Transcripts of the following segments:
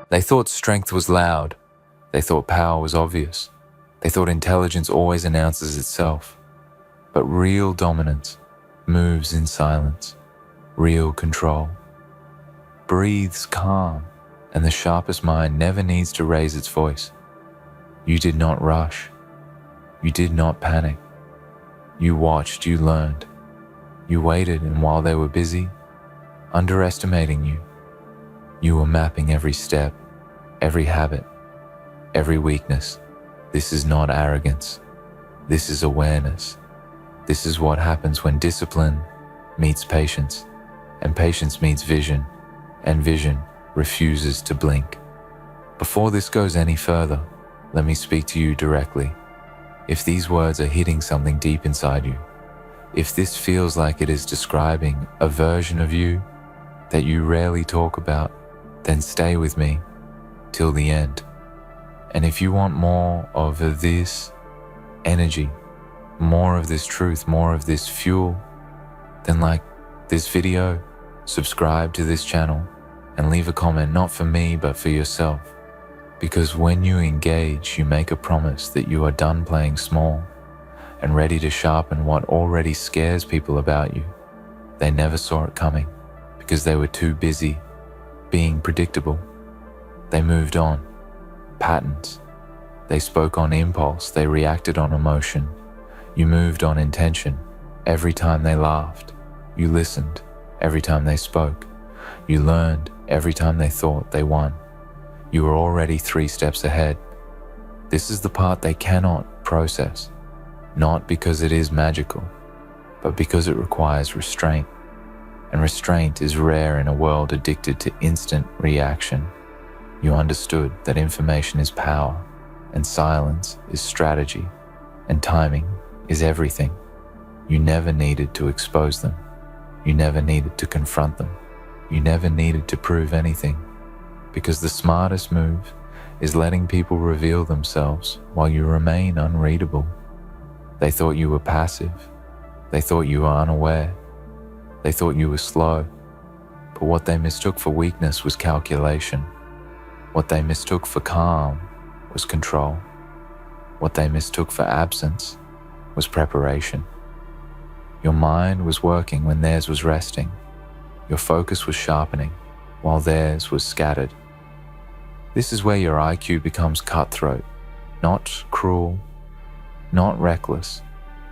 They thought strength was loud. They thought power was obvious. They thought intelligence always announces itself. But real dominance moves in silence. Real control breathes calm, and the sharpest mind never needs to raise its voice. You did not rush. You did not panic. You watched, you learned. You waited, and while they were busy, underestimating you, you were mapping every step, every habit, every weakness. This is not arrogance. This is awareness. This is what happens when discipline meets patience, and patience meets vision, and vision refuses to blink. Before this goes any further, let me speak to you directly. If these words are hitting something deep inside you, if this feels like it is describing a version of you that you rarely talk about, then stay with me till the end. And if you want more of this energy, more of this truth, more of this fuel, then like this video, subscribe to this channel, and leave a comment, not for me, but for yourself. Because when you engage, you make a promise that you are done playing small and ready to sharpen what already scares people about you. They never saw it coming because they were too busy being predictable. They moved on. Patterns. They spoke on impulse. They reacted on emotion. You moved on intention. Every time they laughed, you listened. Every time they spoke, you learned. Every time they thought, they won. You were already 3 steps ahead. This is the part they cannot process, not because it is magical, but because it requires restraint. And restraint is rare in a world addicted to instant reaction. You understood that information is power, and silence is strategy, and timing is everything. You never needed to expose them. You never needed to confront them. You never needed to prove anything, because the smartest move is letting people reveal themselves while you remain unreadable. They thought you were passive. They thought you were unaware. They thought you were slow. But what they mistook for weakness was calculation. What they mistook for calm was control. What they mistook for absence was preparation. Your mind was working when theirs was resting. Your focus was sharpening while theirs was scattered. This is where your IQ becomes cutthroat, not cruel, not reckless,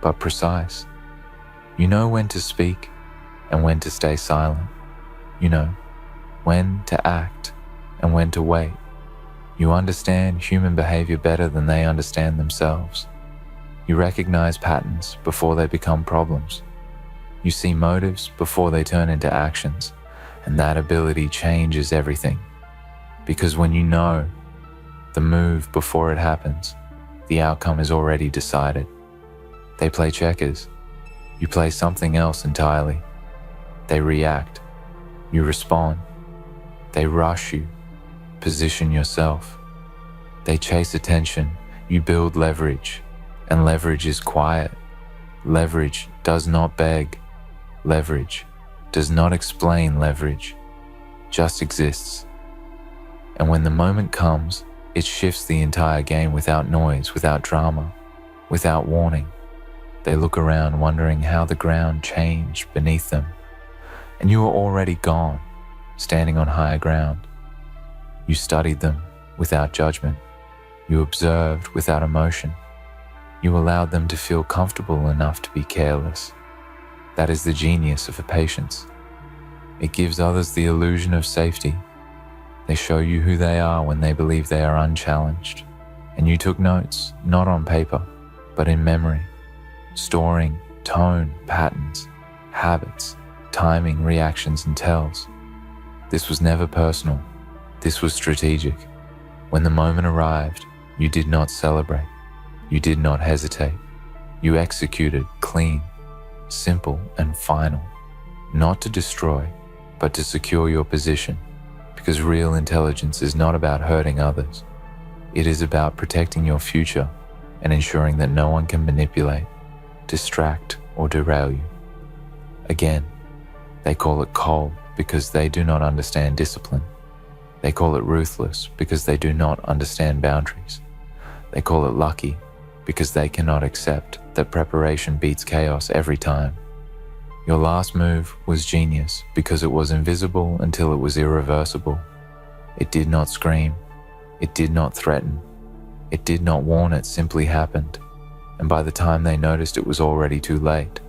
but precise. You know when to speak and when to stay silent. You know when to act and when to wait. You understand human behavior better than they understand themselves. You recognize patterns before they become problems. You see motives before they turn into actions, and that ability changes everything. Because when you know the move before it happens, the outcome is already decided. They play checkers. You play something else entirely. They react. You respond. They rush you. Position yourself. They chase attention. You build leverage. And leverage is quiet. Leverage does not beg. Leverage does not explain leverage, just exists. And when the moment comes, it shifts the entire game without noise, without drama, without warning. They look around wondering how the ground changed beneath them. And you are already gone, standing on higher ground. You studied them without judgment. You observed without emotion. You allowed them to feel comfortable enough to be careless. That is the genius of a patience. It gives others the illusion of safety. They show you who they are when they believe they are unchallenged. And you took notes, not on paper, but in memory, storing tone, patterns, habits, timing, reactions, and tells. This was never personal. This was strategic. When the moment arrived, you did not celebrate. You did not hesitate. You executed clean, simple, and final. Not to destroy, but to secure your position. Because real intelligence is not about hurting others. It is about protecting your future and ensuring that no one can manipulate, distract, or derail you. Again, they call it cold because they do not understand discipline. They call it ruthless because they do not understand boundaries. They call it lucky because they cannot accept that preparation beats chaos every time. Your last move was genius because it was invisible until it was irreversible. It did not scream. It did not threaten. It did not warn, it simply happened. And by the time they noticed, it was already too late.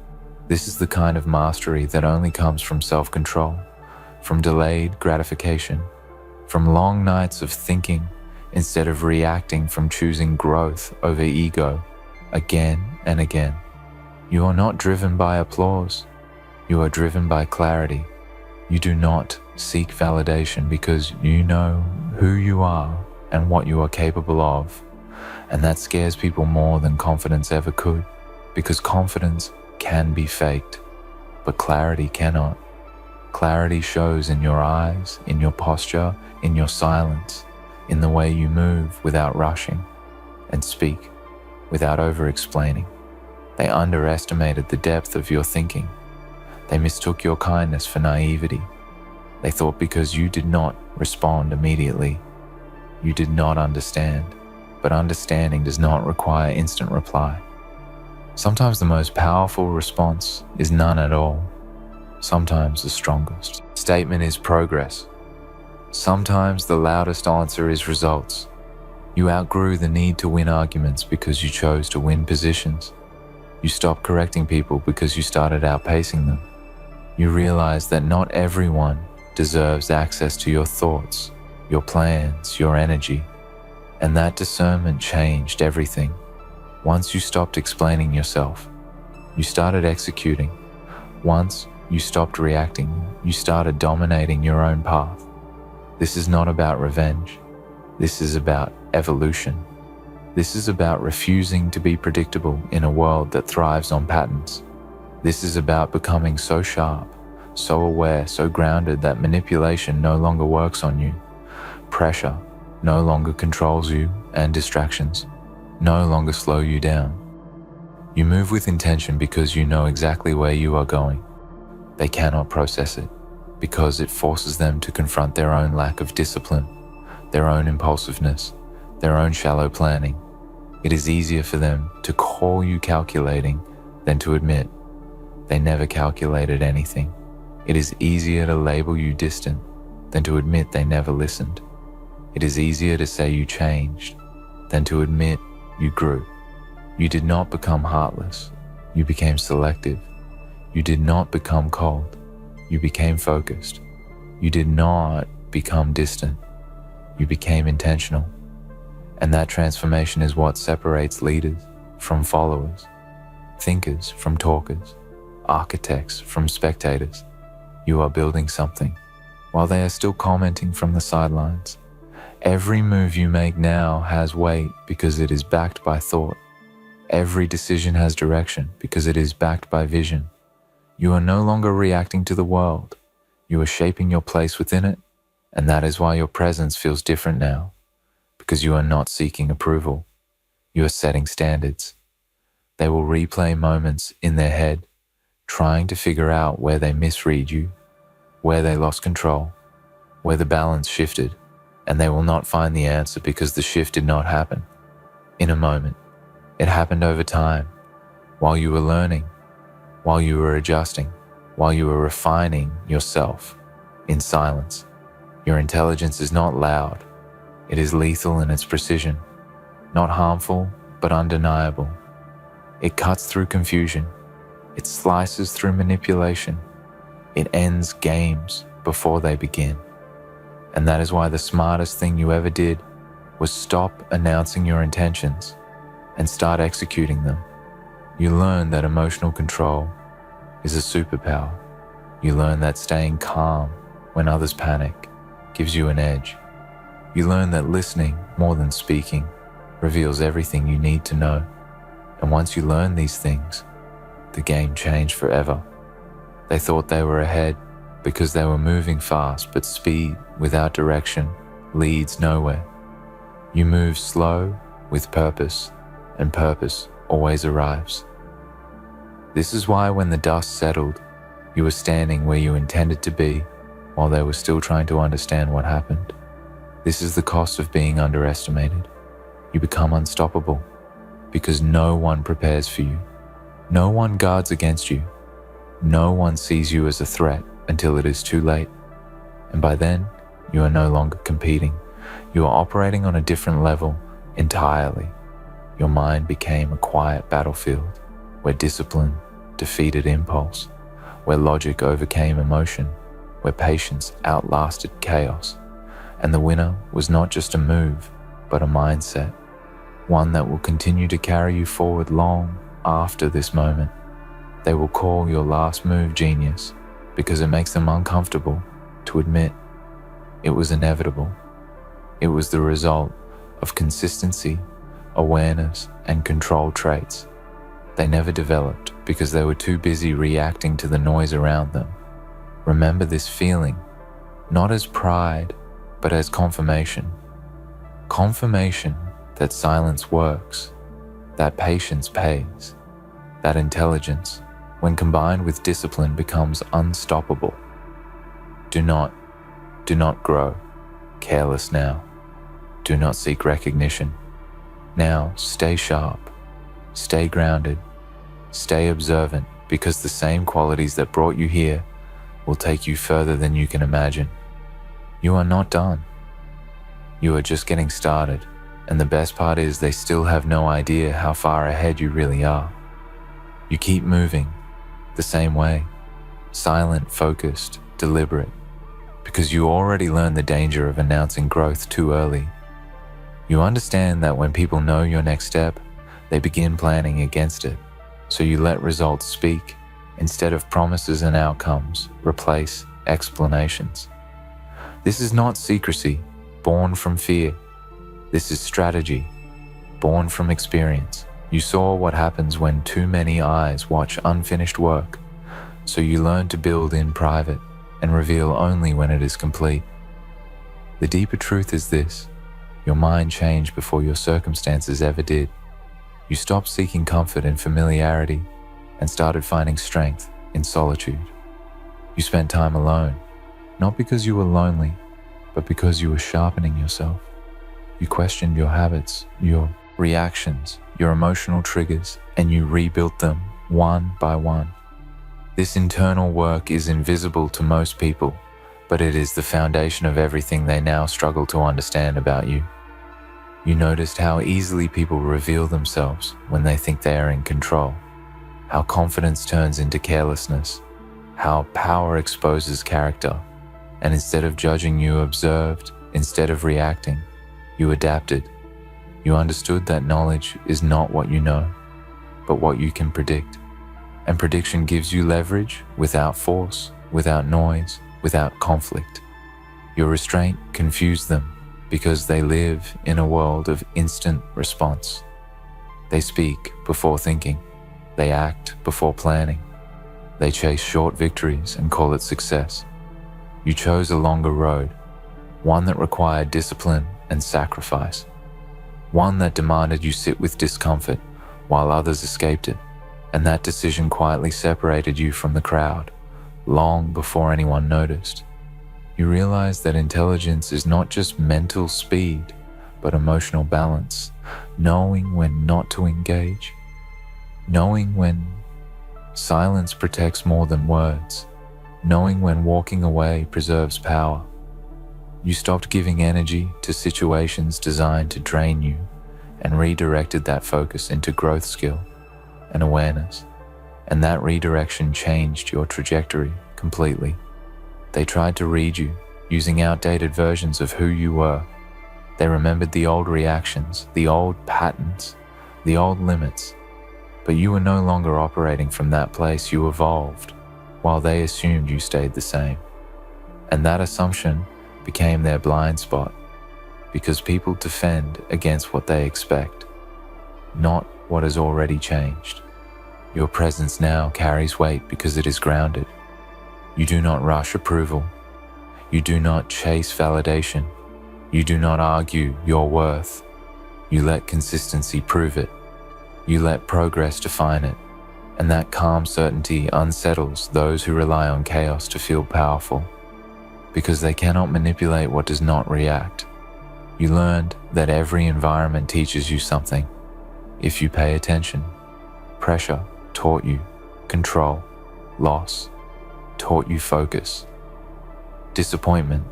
This is the kind of mastery that only comes from self-control, from delayed gratification, from long nights of thinking instead of reacting, from choosing growth over ego again and again. You are not driven by applause. You are driven by clarity. You do not seek validation because you know who you are and what you are capable of. And that scares people more than confidence ever could, because confidence can be faked, but clarity cannot. Clarity shows in your eyes, in your posture, in your silence, in the way you move without rushing, and speak without over-explaining. They underestimated the depth of your thinking. They mistook your kindness for naivety. They thought because you did not respond immediately, you did not understand. But understanding does not require instant reply. Sometimes the most powerful response is none at all. Sometimes the strongest statement is progress. Sometimes the loudest answer is results. You outgrew the need to win arguments because you chose to win positions. You stopped correcting people because you started outpacing them. You realized that not everyone deserves access to your thoughts, your plans, your energy. And that discernment changed everything. Once you stopped explaining yourself, you started executing. Once you stopped reacting, you started dominating your own path. This is not about revenge. This is about evolution. This is about refusing to be predictable in a world that thrives on patterns. This is about becoming so sharp, so aware, so grounded that manipulation no longer works on you. Pressure no longer controls you, and distractions no longer slow you down. You move with intention because you know exactly where you are going. They cannot process it because it forces them to confront their own lack of discipline, their own impulsiveness, their own shallow planning. It is easier for them to call you calculating than to admit they never calculated anything. It is easier to label you distant than to admit they never listened. It is easier to say you changed than to admit you grew. You did not become heartless. You became selective. You did not become cold. You became focused. You did not become distant. You became intentional. And that transformation is what separates leaders from followers, thinkers from talkers, architects from spectators. You are building something while they are still commenting from the sidelines. Every move you make now has weight because it is backed by thought. Every decision has direction because it is backed by vision. You are no longer reacting to the world. You are shaping your place within it, and that is why your presence feels different now, because you are not seeking approval. You are setting standards. They will replay moments in their head, trying to figure out where they misread you, where they lost control, where the balance shifted. And they will not find the answer because the shift did not happen in a moment. It happened over time, while you were learning, while you were adjusting, while you were refining yourself in silence. Your intelligence is not loud. It is lethal in its precision, not harmful, but undeniable. It cuts through confusion. It slices through manipulation. It ends games before they begin. And that is why the smartest thing you ever did was stop announcing your intentions and start executing them. You learn that emotional control is a superpower. You learn that staying calm when others panic gives you an edge. You learn that listening more than speaking reveals everything you need to know. And once you learn these things, the game changed forever. They thought they were ahead because they were moving fast, but speed without direction leads nowhere. You move slow with purpose, and purpose always arrives. This is why when the dust settled, you were standing where you intended to be while they were still trying to understand what happened. This is the cost of being underestimated. You become unstoppable because no one prepares for you. No one guards against you. No one sees you as a threat until it is too late. And by then, you are no longer competing. You are operating on a different level entirely. Your mind became a quiet battlefield where discipline defeated impulse, where logic overcame emotion, where patience outlasted chaos. And the winner was not just a move, but a mindset, one that will continue to carry you forward long after this moment. They will call your last move genius because it makes them uncomfortable to admit it was inevitable. It was the result of consistency, awareness, and control traits. They never developed because they were too busy reacting to the noise around them. Remember this feeling, not as pride, but as confirmation. Confirmation that silence works, that patience pays, that intelligence, when combined with discipline, becomes unstoppable. Do not grow careless now. Do not seek recognition. Now stay sharp, stay grounded, stay observant, because the same qualities that brought you here will take you further than you can imagine. You are not done. You are just getting started, and the best part is they still have no idea how far ahead you really are. You keep moving the same way, silent, focused, deliberate, because you already learned the danger of announcing growth too early. You understand that when people know your next step, they begin planning against it, so you let results speak. Instead of promises and outcomes, replace explanations. This is not secrecy, born from fear. This is strategy, born from experience. You saw what happens when too many eyes watch unfinished work, so you learn to build in private and reveal only when it is complete. The deeper truth is this: your mind changed before your circumstances ever did. You stopped seeking comfort in familiarity and started finding strength in solitude. You spent time alone, not because you were lonely, but because you were sharpening yourself. You questioned your habits, your reactions, your emotional triggers, and you rebuilt them one by one. This internal work is invisible to most people, but it is the foundation of everything they now struggle to understand about you. You noticed how easily people reveal themselves when they think they are in control, how confidence turns into carelessness, how power exposes character, and instead of judging, you observed. Instead of reacting, you adapted. You understood that knowledge is not what you know, but what you can predict. And prediction gives you leverage without force, without noise, without conflict. Your restraint confused them because they live in a world of instant response. They speak before thinking. They act before planning. They chase short victories and call it success. You chose a longer road, one that required discipline and sacrifice, one that demanded you sit with discomfort while others escaped it, and that decision quietly separated you from the crowd, long before anyone noticed. You realized that intelligence is not just mental speed, but emotional balance, knowing when not to engage, knowing when silence protects more than words, knowing when walking away preserves power. You stopped giving energy to situations designed to drain you and redirected that focus into growth skill and awareness. And that redirection changed your trajectory completely. They tried to read you using outdated versions of who you were. They remembered the old reactions, the old patterns, the old limits. But you were no longer operating from that place. You evolved, while they assumed you stayed the same. And that assumption became their blind spot, because people defend against what they expect, not what has already changed. Your presence now carries weight because it is grounded. You do not rush approval. You do not chase validation. You do not argue your worth. You let consistency prove it. You let progress define it. And that calm certainty unsettles those who rely on chaos to feel powerful, because they cannot manipulate what does not react. You learned that every environment teaches you something. If you pay attention, pressure taught you control, loss taught you focus, disappointment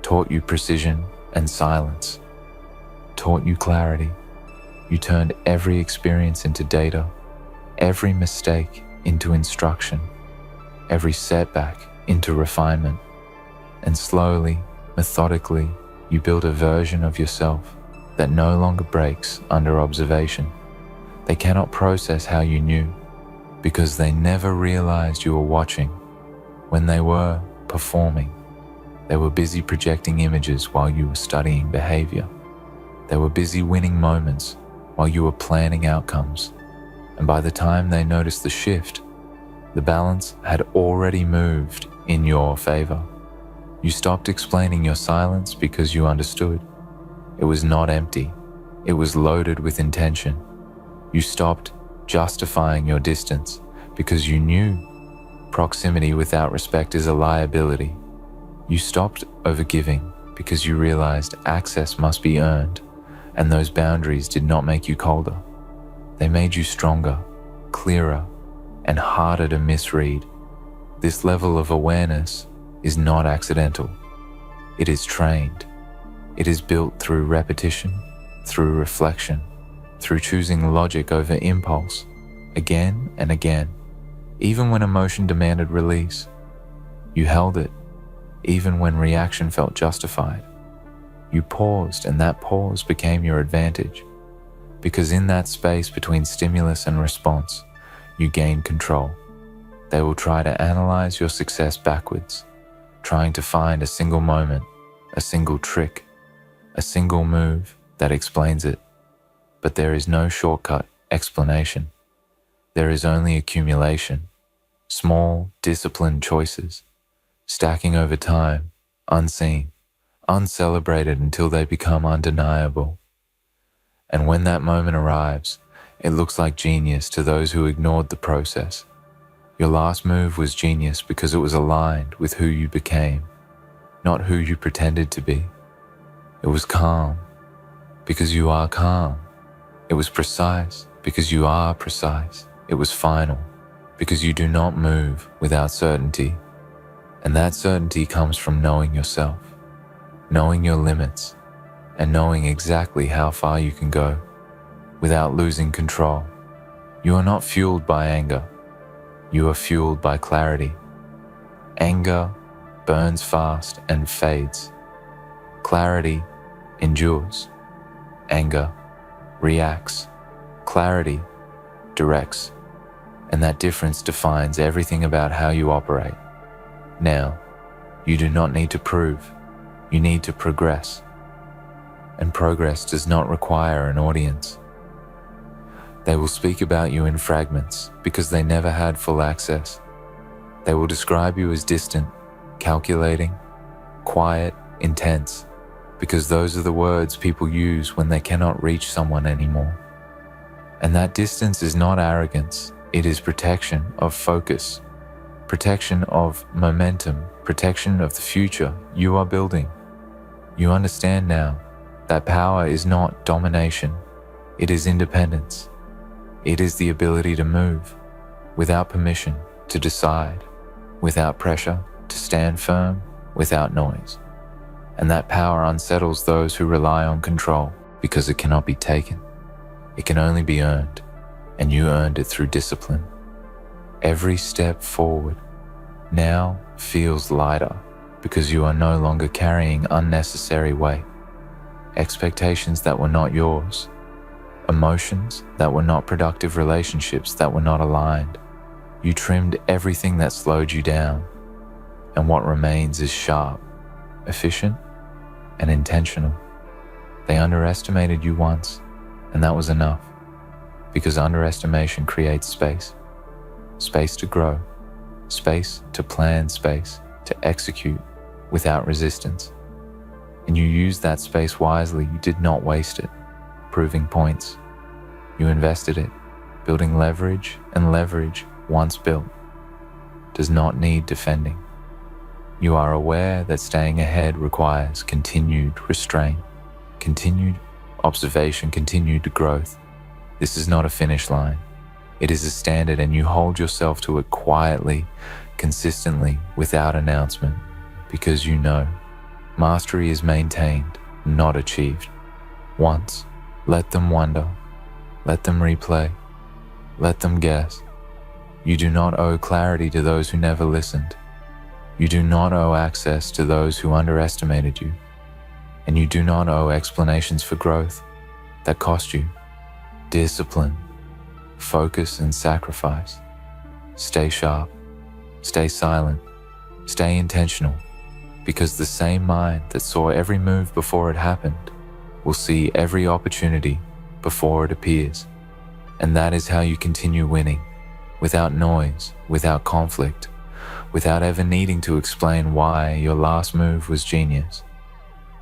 taught you precision and silence, taught you clarity. You turned every experience into data, every mistake into instruction, every setback into refinement, and slowly, methodically, you built a version of yourself that no longer breaks under observation. They cannot process how you knew because they never realized you were watching. When they were performing, they were busy projecting images while you were studying behavior. They were busy winning moments while you were planning outcomes. And by the time they noticed the shift, the balance had already moved in your favor. You stopped explaining your silence because you understood. It was not empty. It was loaded with intention. You stopped justifying your distance because you knew proximity without respect is a liability. You stopped overgiving because you realized access must be earned, and those boundaries did not make you colder. They made you stronger, clearer, and harder to misread. This level of awareness is not accidental. It is trained. It is built through repetition, through reflection, through choosing logic over impulse, again and again. Even when emotion demanded release, you held it. Even when reaction felt justified, you paused, and that pause became your advantage. Because in that space between stimulus and response, you gain control. They will try to analyze your success backwards, trying to find a single moment, a single trick, a single move that explains it. But there is no shortcut explanation. There is only accumulation, small, disciplined choices, stacking over time, unseen, uncelebrated until they become undeniable. And when that moment arrives, it looks like genius to those who ignored the process. Your last move was genius because it was aligned with who you became, not who you pretended to be. It was calm because you are calm. It was precise because you are precise. It was final because you do not move without certainty. And that certainty comes from knowing yourself, knowing your limits, and knowing exactly how far you can go without losing control. You are not fueled by anger. You are fueled by clarity. Anger burns fast and fades. Clarity endures. Anger reacts. Clarity directs. And that difference defines everything about how you operate. Now, you do not need to prove. You need to progress. And progress does not require an audience. They will speak about you in fragments because they never had full access. They will describe you as distant, calculating, quiet, intense, because those are the words people use when they cannot reach someone anymore. And that distance is not arrogance, it is protection of focus, protection of momentum, protection of the future you are building. You understand now that power is not domination, it is independence. It is the ability to move, without permission, to decide, without pressure, to stand firm, without noise. And that power unsettles those who rely on control because it cannot be taken. It can only be earned, and you earned it through discipline. Every step forward now feels lighter because you are no longer carrying unnecessary weight, expectations that were not yours, emotions that were not productive, relationships that were not aligned. You trimmed everything that slowed you down, and what remains is sharp, efficient, and intentional. They underestimated you once, and that was enough, because underestimation creates space. Space to grow, space to plan, space to execute without resistance. And you used that space wisely. You did not waste it, proving points. You invested it, building leverage, and leverage, once built, does not need defending. You are aware that staying ahead requires continued restraint. continued observation, continued growth. This is not a finish line. It is a standard, and you hold yourself to it quietly, consistently, without announcement, because you know mastery is maintained, not achieved. Once, let them wonder, let them replay, let them guess. You do not owe clarity to those who never listened. You do not owe access to those who underestimated you. And you do not owe explanations for growth that cost you discipline, focus, and sacrifice. Stay sharp, stay silent, stay intentional, because the same mind that saw every move before it happened will see every opportunity before it appears. And that is how you continue winning, without noise, without conflict, without ever needing to explain why your last move was genius.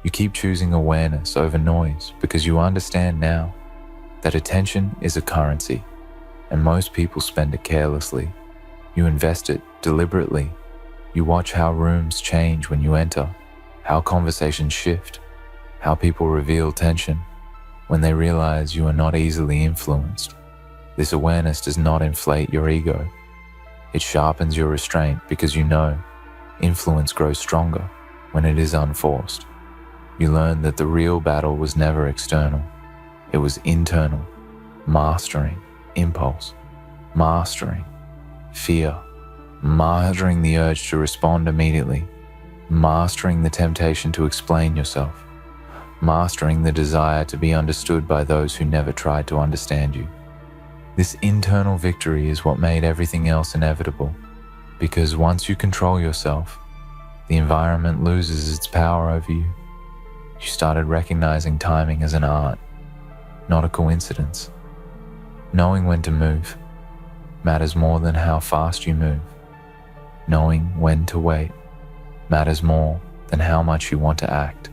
You keep choosing awareness over noise because you understand now that attention is a currency, and most people spend it carelessly. You invest it deliberately. You watch how rooms change when you enter, how conversations shift, how people reveal tension when they realize you are not easily influenced. This awareness does not inflate your ego. It sharpens your restraint because you know influence grows stronger when it is unforced. You learn that the real battle was never external. It was internal, mastering impulse, mastering fear, mastering the urge to respond immediately, mastering the temptation to explain yourself, mastering the desire to be understood by those who never tried to understand you. This internal victory is what made everything else inevitable, because once you control yourself, the environment loses its power over you. You started recognizing timing as an art, not a coincidence. Knowing when to move matters more than how fast you move. Knowing when to wait matters more than how much you want to act.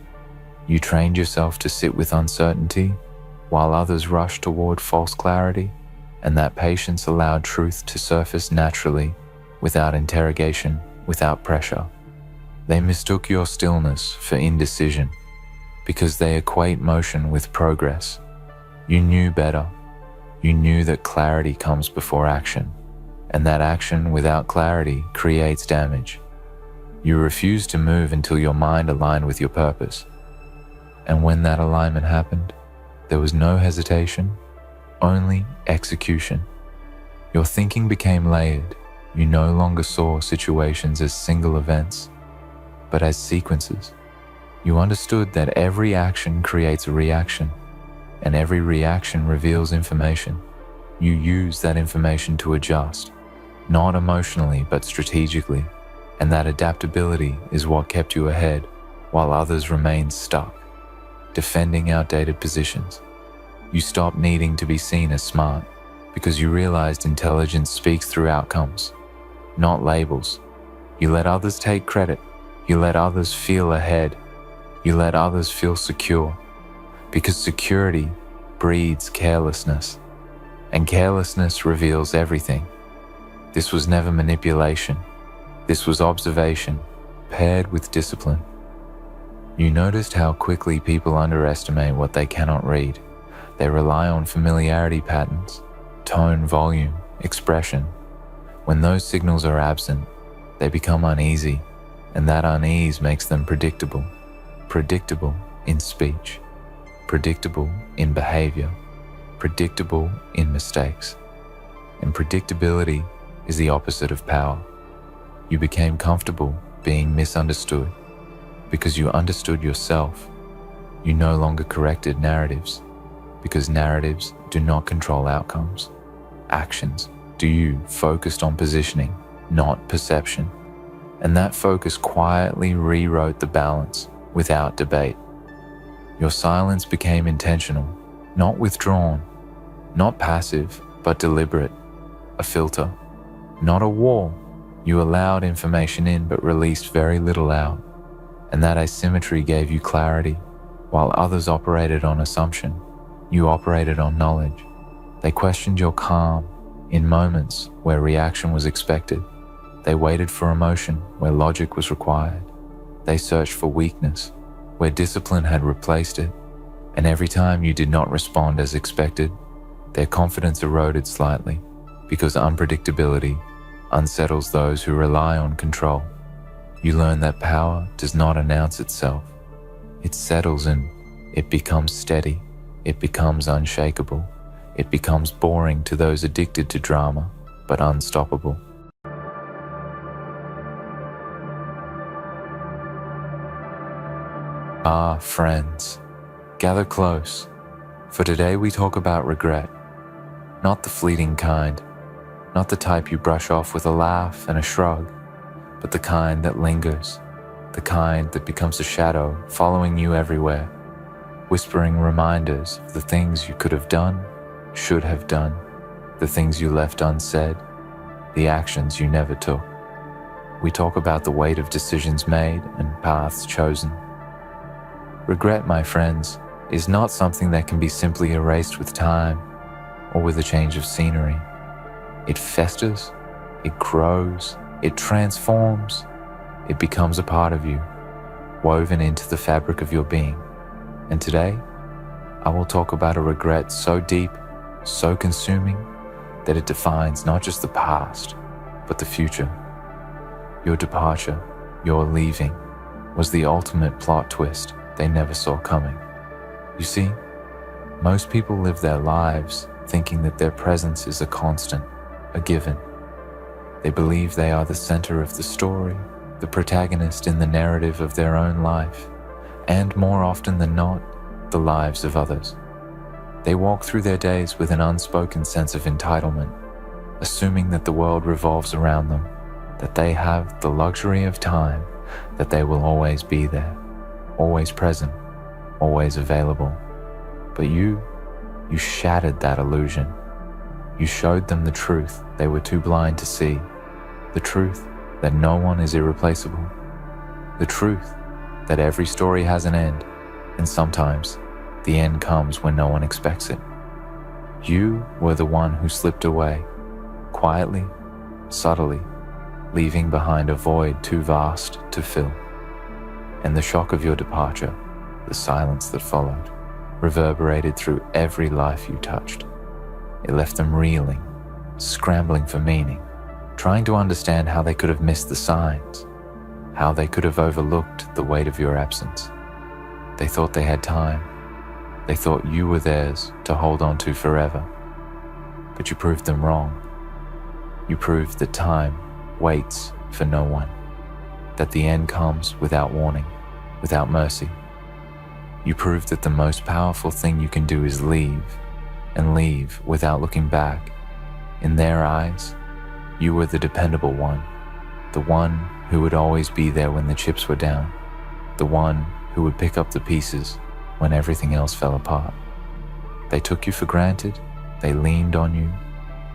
You trained yourself to sit with uncertainty while others rushed toward false clarity, and that patience allowed truth to surface naturally, without interrogation, without pressure. They mistook your stillness for indecision, because they equate motion with progress. You knew better. You knew that clarity comes before action, and that action without clarity creates damage. You refused to move until your mind aligned with your purpose. And when that alignment happened, there was no hesitation, only execution. Your thinking became layered. You no longer saw situations as single events, but as sequences. You understood that every action creates a reaction, and every reaction reveals information. You use that information to adjust, not emotionally but strategically, and that adaptability is what kept you ahead while others remained stuck, defending outdated positions. You stopped needing to be seen as smart because you realized intelligence speaks through outcomes, not labels. You let others take credit. You let others feel ahead. You let others feel secure, because security breeds carelessness, and carelessness reveals everything. This was never manipulation. This was observation, paired with discipline. You noticed how quickly people underestimate what they cannot read. They rely on familiarity patterns, tone, volume, expression. When those signals are absent, they become uneasy, and that unease makes them predictable. Predictable in speech, predictable in behavior, predictable in mistakes. And predictability is the opposite of power. You became comfortable being misunderstood because you understood yourself. You no longer corrected narratives because narratives do not control outcomes. Actions do. You focused on positioning, not perception. And that focus quietly rewrote the balance without debate. Your silence became intentional, not withdrawn, not passive, but deliberate, a filter, not a wall. You allowed information in but released very little out, and that asymmetry gave you clarity. While others operated on assumption, you operated on knowledge. They questioned your calm in moments where reaction was expected. They waited for emotion where logic was required. They searched for weakness where discipline had replaced it. And every time you did not respond as expected, their confidence eroded slightly, because unpredictability unsettles those who rely on control. You learn that power does not announce itself. It settles in, it becomes steady, it becomes unshakable, it becomes boring to those addicted to drama, but unstoppable. Ah, friends, gather close, for today we talk about regret. Not the fleeting kind, not the type you brush off with a laugh and a shrug, but the kind that lingers, the kind that becomes a shadow following you everywhere, whispering reminders of the things you could have done, should have done, the things you left unsaid, the actions you never took. We talk about the weight of decisions made and paths chosen. Regret, my friends, is not something that can be simply erased with time or with a change of scenery. It festers, it grows, it transforms, it becomes a part of you, woven into the fabric of your being. And today, I will talk about a regret so deep, so consuming, that it defines not just the past, but the future. Your departure, your leaving, was the ultimate plot twist they never saw coming. You see, most people live their lives thinking that their presence is a constant, a given. They believe they are the center of the story, the protagonist in the narrative of their own life, and more often than not, the lives of others. They walk through their days with an unspoken sense of entitlement, assuming that the world revolves around them, that they have the luxury of time, that they will always be there, always present, always available. But you shattered that illusion. You showed them the truth they were too blind to see, the truth that no one is irreplaceable, the truth that every story has an end, and sometimes the end comes when no one expects it. You were the one who slipped away, quietly, subtly, leaving behind a void too vast to fill. And the shock of your departure, the silence that followed, reverberated through every life you touched. It left them reeling, scrambling for meaning, trying to understand how they could have missed the signs, how they could have overlooked the weight of your absence. They thought they had time. They thought you were theirs to hold on to forever. But you proved them wrong. You proved that time waits for no one, that the end comes without warning, without mercy. You proved that the most powerful thing you can do is leave, and leave without looking back. In their eyes, you were the dependable one, the one who would always be there when the chips were down, the one who would pick up the pieces when everything else fell apart. They took you for granted, they leaned on you,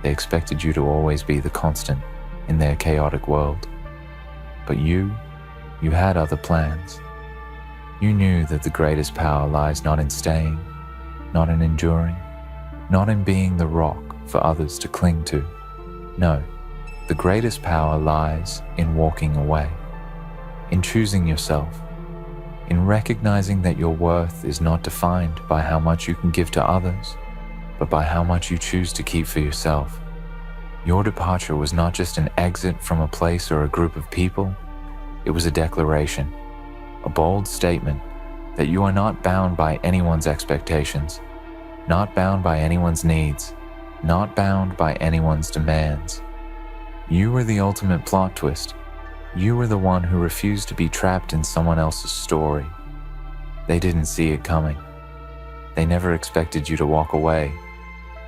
they expected you to always be the constant in their chaotic world. But you had other plans. You knew that the greatest power lies not in staying, not in enduring, not in being the rock for others to cling to. No, the greatest power lies in walking away, in choosing yourself, in recognizing that your worth is not defined by how much you can give to others, but by how much you choose to keep for yourself. Your departure was not just an exit from a place or a group of people, it was a declaration, a bold statement that you are not bound by anyone's expectations, not bound by anyone's needs, not bound by anyone's demands. You were the ultimate plot twist. You were the one who refused to be trapped in someone else's story. They didn't see it coming. They never expected you to walk away.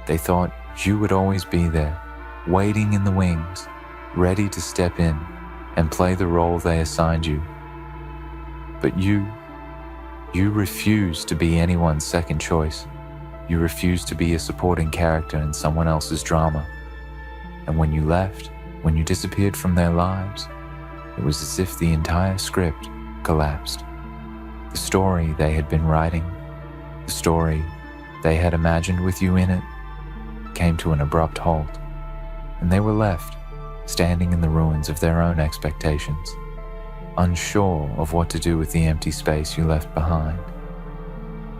They thought you would always be there, waiting in the wings, ready to step in and play the role they assigned you. But you refused to be anyone's second choice. You refused to be a supporting character in someone else's drama. And when you left, when you disappeared from their lives, it was as if the entire script collapsed. The story they had been writing, the story they had imagined with you in it, came to an abrupt halt, and they were left standing in the ruins of their own expectations, unsure of what to do with the empty space you left behind.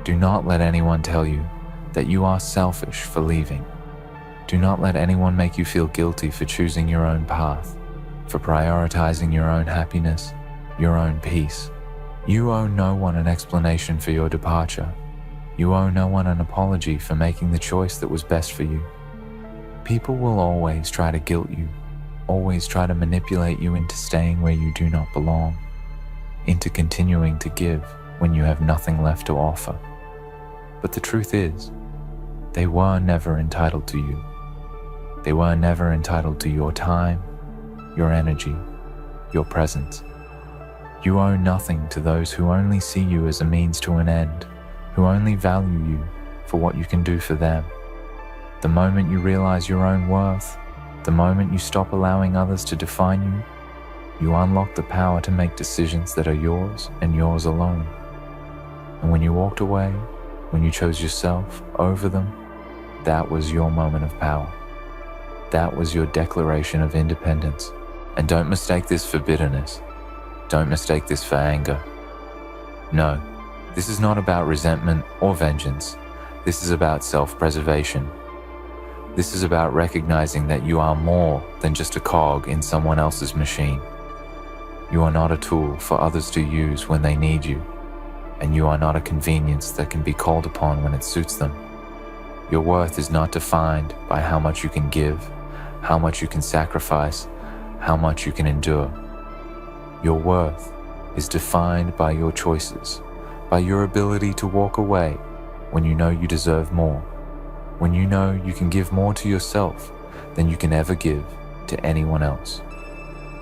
Do not let anyone tell you that you are selfish for leaving. Do not let anyone make you feel guilty for choosing your own path, for prioritizing your own happiness, your own peace. You owe no one an explanation for your departure. You owe no one an apology for making the choice that was best for you. People will always try to guilt you, always try to manipulate you into staying where you do not belong, into continuing to give when you have nothing left to offer. But the truth is, they were never entitled to you. They were never entitled to your time, your energy, your presence. You owe nothing to those who only see you as a means to an end, who only value you for what you can do for them. The moment you realize your own worth, the moment you stop allowing others to define you, you unlock the power to make decisions that are yours and yours alone. And when you walked away, when you chose yourself over them, that was your moment of power. That was your declaration of independence. And don't mistake this for bitterness. Don't mistake this for anger. No, this is not about resentment or vengeance. This is about self-preservation. This is about recognizing that you are more than just a cog in someone else's machine. You are not a tool for others to use when they need you, and you are not a convenience that can be called upon when it suits them. Your worth is not defined by how much you can give, how much you can sacrifice, how much you can endure. Your worth is defined by your choices, by your ability to walk away when you know you deserve more, when you know you can give more to yourself than you can ever give to anyone else.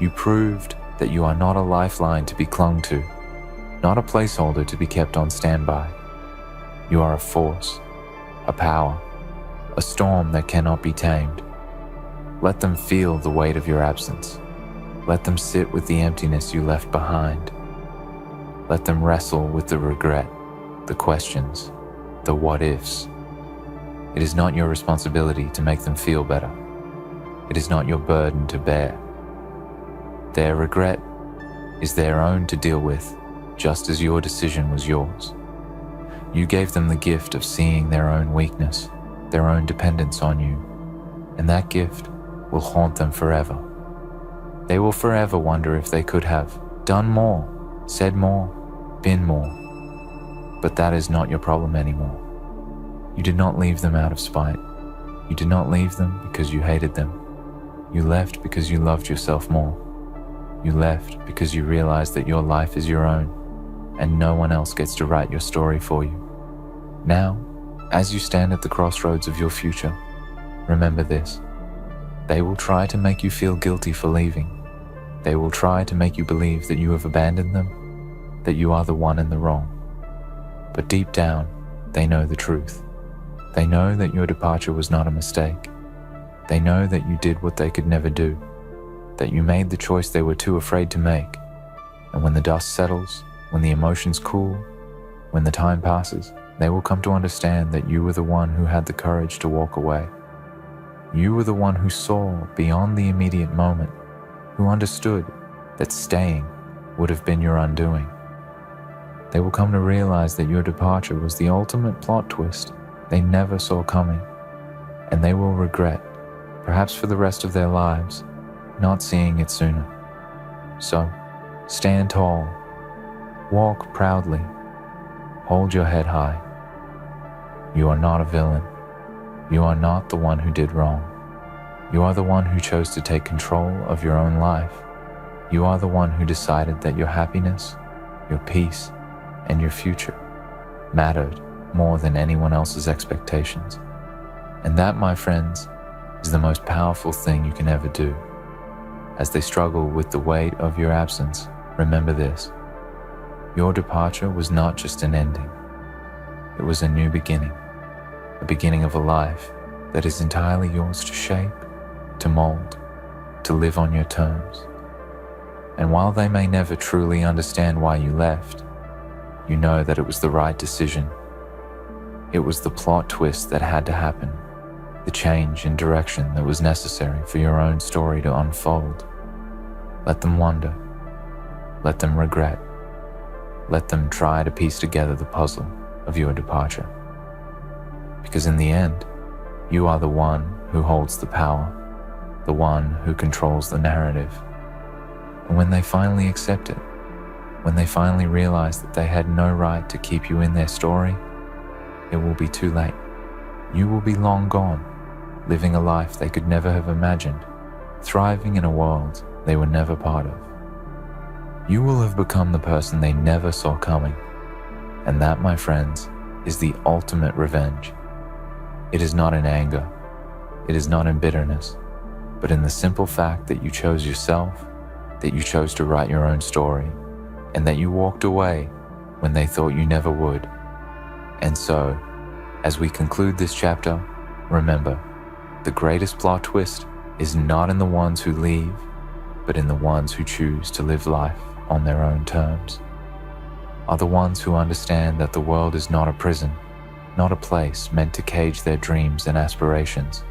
You proved that you are not a lifeline to be clung to, not a placeholder to be kept on standby. You are a force, a power, a storm that cannot be tamed. Let them feel the weight of your absence. Let them sit with the emptiness you left behind. Let them wrestle with the regret, the questions, the what-ifs. It is not your responsibility to make them feel better. It is not your burden to bear. Their regret is their own to deal with, just as your decision was yours. You gave them the gift of seeing their own weakness, their own dependence on you, and that gift will haunt them forever. They will forever wonder if they could have done more, said more, been more. But that is not your problem anymore. You did not leave them out of spite. You did not leave them because you hated them. You left because you loved yourself more. You left because you realized that your life is your own, and no one else gets to write your story for you. Now, as you stand at the crossroads of your future, remember this. They will try to make you feel guilty for leaving. They will try to make you believe that you have abandoned them, that you are the one in the wrong. But deep down, they know the truth. They know that your departure was not a mistake. They know that you did what they could never do, that you made the choice they were too afraid to make. And when the dust settles, when the emotions cool, when the time passes, they will come to understand that you were the one who had the courage to walk away. You were the one who saw beyond the immediate moment, who understood that staying would have been your undoing. They will come to realize that your departure was the ultimate plot twist they never saw coming, and they will regret, perhaps for the rest of their lives, not seeing it sooner. So, stand tall, walk proudly, hold your head high. You are not a villain. You are not the one who did wrong. You are the one who chose to take control of your own life. You are the one who decided that your happiness, your peace, and your future mattered more than anyone else's expectations. And that, my friends, is the most powerful thing you can ever do. As they struggle with the weight of your absence, remember this. Your departure was not just an ending. It was a new beginning, a beginning of a life that is entirely yours to shape, to mold, to live on your terms. And while they may never truly understand why you left, you know that it was the right decision. It was the plot twist that had to happen, the change in direction that was necessary for your own story to unfold. Let them wonder. Let them regret. Let them try to piece together the puzzle, of your departure. Because in the end, you are the one who holds the power, the one who controls the narrative. And when they finally accept it, when they finally realize that they had no right to keep you in their story, it will be too late. You will be long gone, living a life they could never have imagined, thriving in a world they were never part of. You will have become the person they never saw coming. And that, my friends, is the ultimate revenge. It is not in anger, it is not in bitterness, but in the simple fact that you chose yourself, that you chose to write your own story, and that you walked away when they thought you never would. And so, as we conclude this chapter, remember, the greatest plot twist is not in the ones who leave, but in the ones who choose to live life on their own terms. Are the ones who understand that the world is not a prison, not a place meant to cage their dreams and aspirations.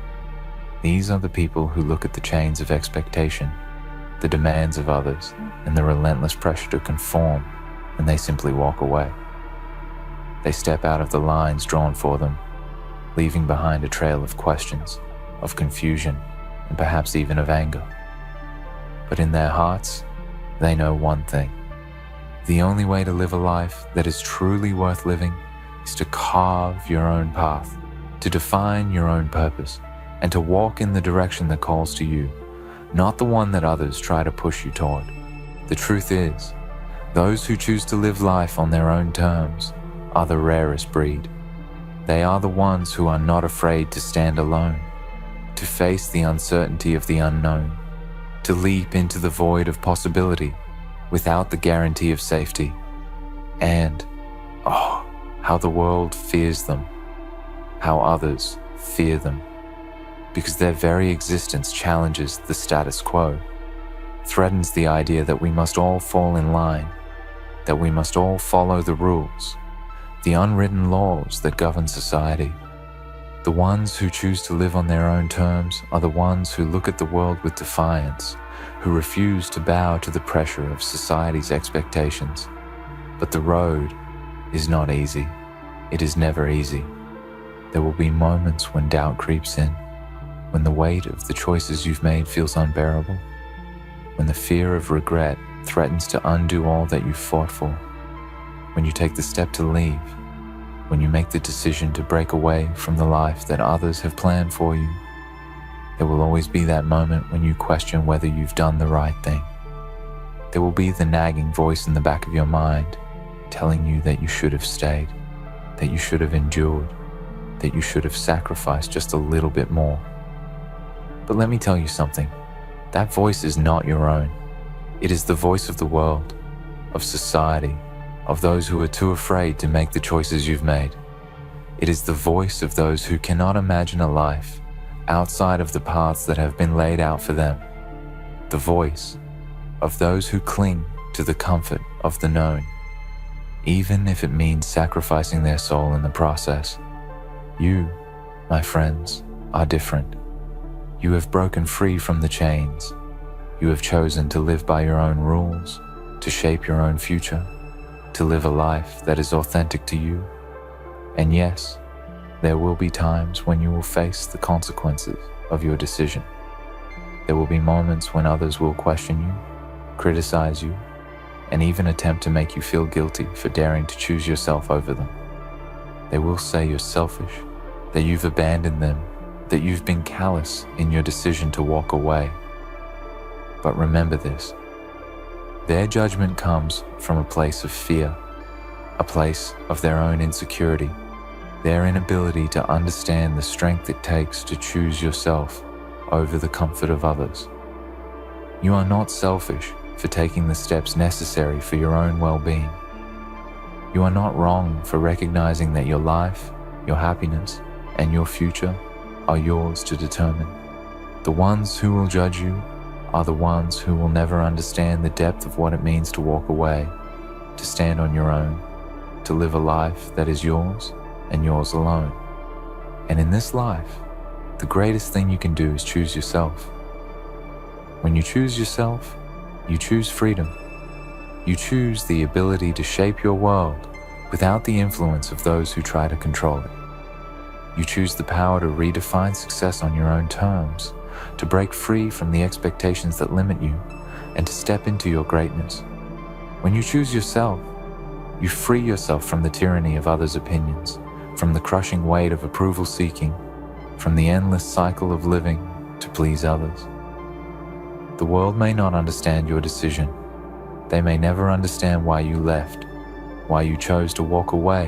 These are the people who look at the chains of expectation, the demands of others, and the relentless pressure to conform, and they simply walk away. They step out of the lines drawn for them, leaving behind a trail of questions, of confusion, and perhaps even of anger. But in their hearts, they know one thing. The only way to live a life that is truly worth living is to carve your own path, to define your own purpose, and to walk in the direction that calls to you, not the one that others try to push you toward. The truth is, those who choose to live life on their own terms are the rarest breed. They are the ones who are not afraid to stand alone, to face the uncertainty of the unknown, to leap into the void of possibility without the guarantee of safety. And, oh, how the world fears them, how others fear them, because their very existence challenges the status quo, threatens the idea that we must all fall in line, that we must all follow the rules, the unwritten laws that govern society. The ones who choose to live on their own terms are the ones who look at the world with defiance, who refuse to bow to the pressure of society's expectations. But the road is not easy. It is never easy. There will be moments when doubt creeps in, when the weight of the choices you've made feels unbearable, when the fear of regret threatens to undo all that you've fought for, when you take the step to leave, when you make the decision to break away from the life that others have planned for you. There will always be that moment when you question whether you've done the right thing. There will be the nagging voice in the back of your mind telling you that you should have stayed, that you should have endured, that you should have sacrificed just a little bit more. But let me tell you something. That voice is not your own. It is the voice of the world, of society, of those who are too afraid to make the choices you've made. It is the voice of those who cannot imagine a life outside of the paths that have been laid out for them. The voice of those who cling to the comfort of the known, even if it means sacrificing their soul in the process. You, my friends, are different. You have broken free from the chains. You have chosen to live by your own rules, to shape your own future, to live a life that is authentic to you. And yes, there will be times when you will face the consequences of your decision. There will be moments when others will question you, criticize you, and even attempt to make you feel guilty for daring to choose yourself over them. They will say you're selfish, that you've abandoned them, that you've been callous in your decision to walk away. But remember this, their judgment comes from a place of fear, a place of their own insecurity, their inability to understand the strength it takes to choose yourself over the comfort of others. You are not selfish for taking the steps necessary for your own well-being. You are not wrong for recognizing that your life, your happiness, and your future are yours to determine. The ones who will judge you are the ones who will never understand the depth of what it means to walk away, to stand on your own, to live a life that is yours and yours alone. And in this life, the greatest thing you can do is choose yourself. When you choose yourself, you choose freedom. You choose the ability to shape your world without the influence of those who try to control it. You choose the power to redefine success on your own terms, to break free from the expectations that limit you, and to step into your greatness. When you choose yourself, you free yourself from the tyranny of others' opinions, from the crushing weight of approval seeking, from the endless cycle of living to please others. The world may not understand your decision. They may never understand why you left, why you chose to walk away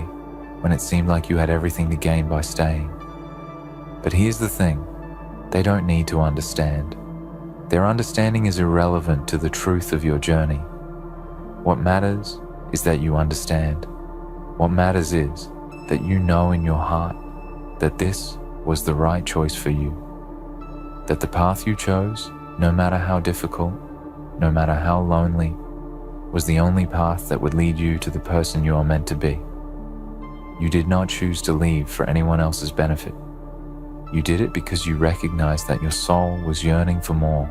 when it seemed like you had everything to gain by staying. But here's the thing, they don't need to understand. Their understanding is irrelevant to the truth of your journey. What matters is that you understand. What matters is that you know in your heart that this was the right choice for you. That the path you chose, no matter how difficult, no matter how lonely, was the only path that would lead you to the person you are meant to be. You did not choose to leave for anyone else's benefit. You did it because you recognized that your soul was yearning for more,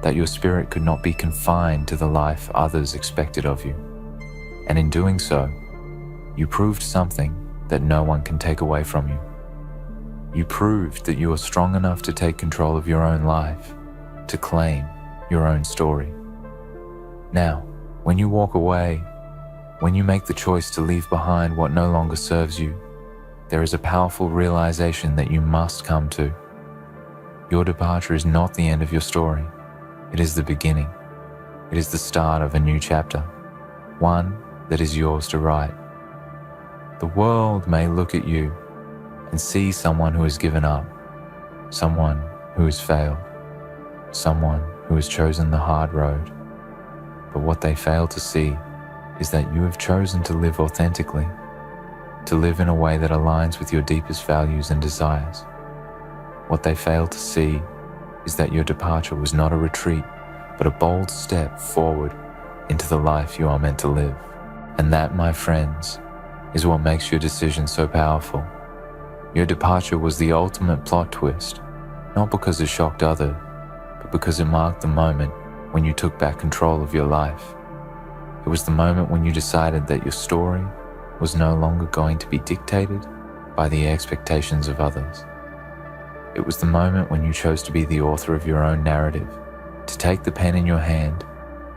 that your spirit could not be confined to the life others expected of you. And in doing so, you proved something that no one can take away from you. You proved that you are strong enough to take control of your own life, to claim your own story. Now, when you walk away, when you make the choice to leave behind what no longer serves you, there is a powerful realization that you must come to. Your departure is not the end of your story. It is the beginning. It is the start of a new chapter, one that is yours to write. The world may look at you and see someone who has given up, someone who has failed, someone who has chosen the hard road. But what they fail to see is that you have chosen to live authentically, to live in a way that aligns with your deepest values and desires. What they fail to see is that your departure was not a retreat, but a bold step forward into the life you are meant to live. And that, my friends, is what makes your decision so powerful. Your departure was the ultimate plot twist, not because it shocked others, but because it marked the moment when you took back control of your life. It was the moment when you decided that your story was no longer going to be dictated by the expectations of others. It was the moment when you chose to be the author of your own narrative, to take the pen in your hand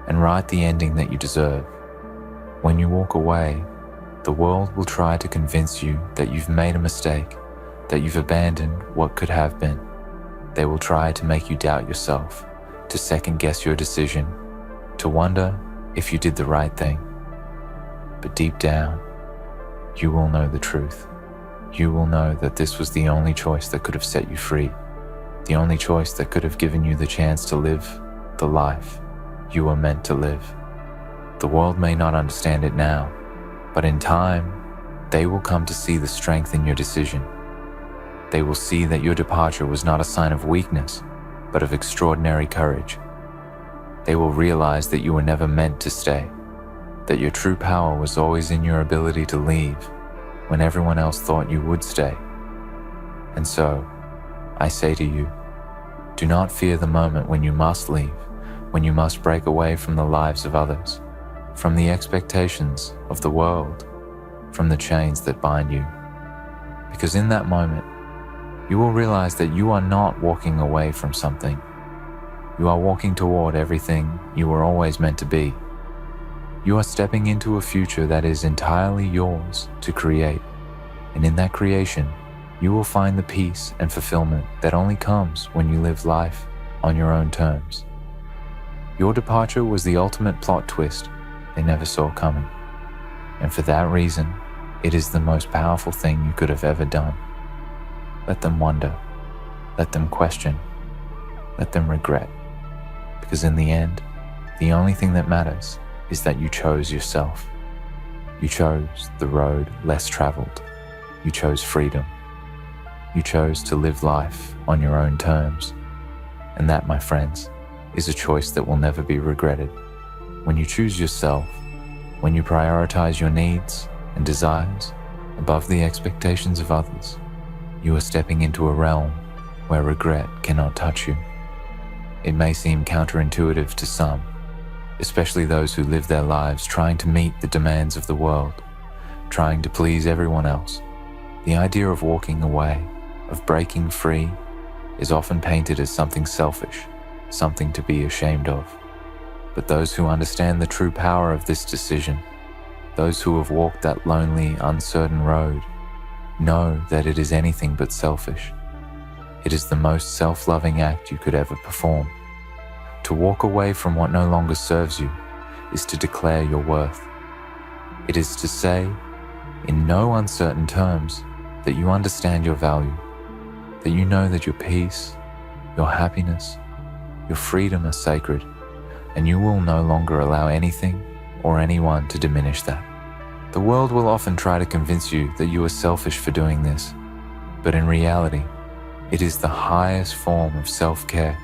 and write the ending that you deserve. When you walk away, the world will try to convince you that you've made a mistake, that you've abandoned what could have been. They will try to make you doubt yourself, to second guess your decision, to wonder if you did the right thing. But deep down, you will know the truth. You will know that this was the only choice that could have set you free, the only choice that could have given you the chance to live the life you were meant to live. The world may not understand it now, but in time, they will come to see the strength in your decision. They will see that your departure was not a sign of weakness, but of extraordinary courage. They will realize that you were never meant to stay, that your true power was always in your ability to leave when everyone else thought you would stay. And so, I say to you, do not fear the moment when you must leave, when you must break away from the lives of others, from the expectations of the world, from the chains that bind you. Because in that moment, you will realize that you are not walking away from something. You are walking toward everything you were always meant to be. You are stepping into a future that is entirely yours to create. And in that creation, you will find the peace and fulfillment that only comes when you live life on your own terms. Your departure was the ultimate plot twist they never saw coming. And for that reason, it is the most powerful thing you could have ever done. Let them wonder. Let them question. Let them regret. Because in the end, the only thing that matters is that you chose yourself. You chose the road less traveled. You chose freedom. You chose to live life on your own terms. And that, my friends, is a choice that will never be regretted. When you choose yourself, when you prioritize your needs and desires above the expectations of others, you are stepping into a realm where regret cannot touch you. It may seem counterintuitive to some, especially those who live their lives trying to meet the demands of the world, trying to please everyone else. The idea of walking away, of breaking free, is often painted as something selfish, something to be ashamed of. But those who understand the true power of this decision, those who have walked that lonely, uncertain road, know that it is anything but selfish. It is the most self-loving act you could ever perform. To walk away from what no longer serves you is to declare your worth. It is to say, in no uncertain terms, that you understand your value, that you know that your peace, your happiness, your freedom are sacred, and you will no longer allow anything or anyone to diminish that. The world will often try to convince you that you are selfish for doing this, but in reality, it is the highest form of self-care,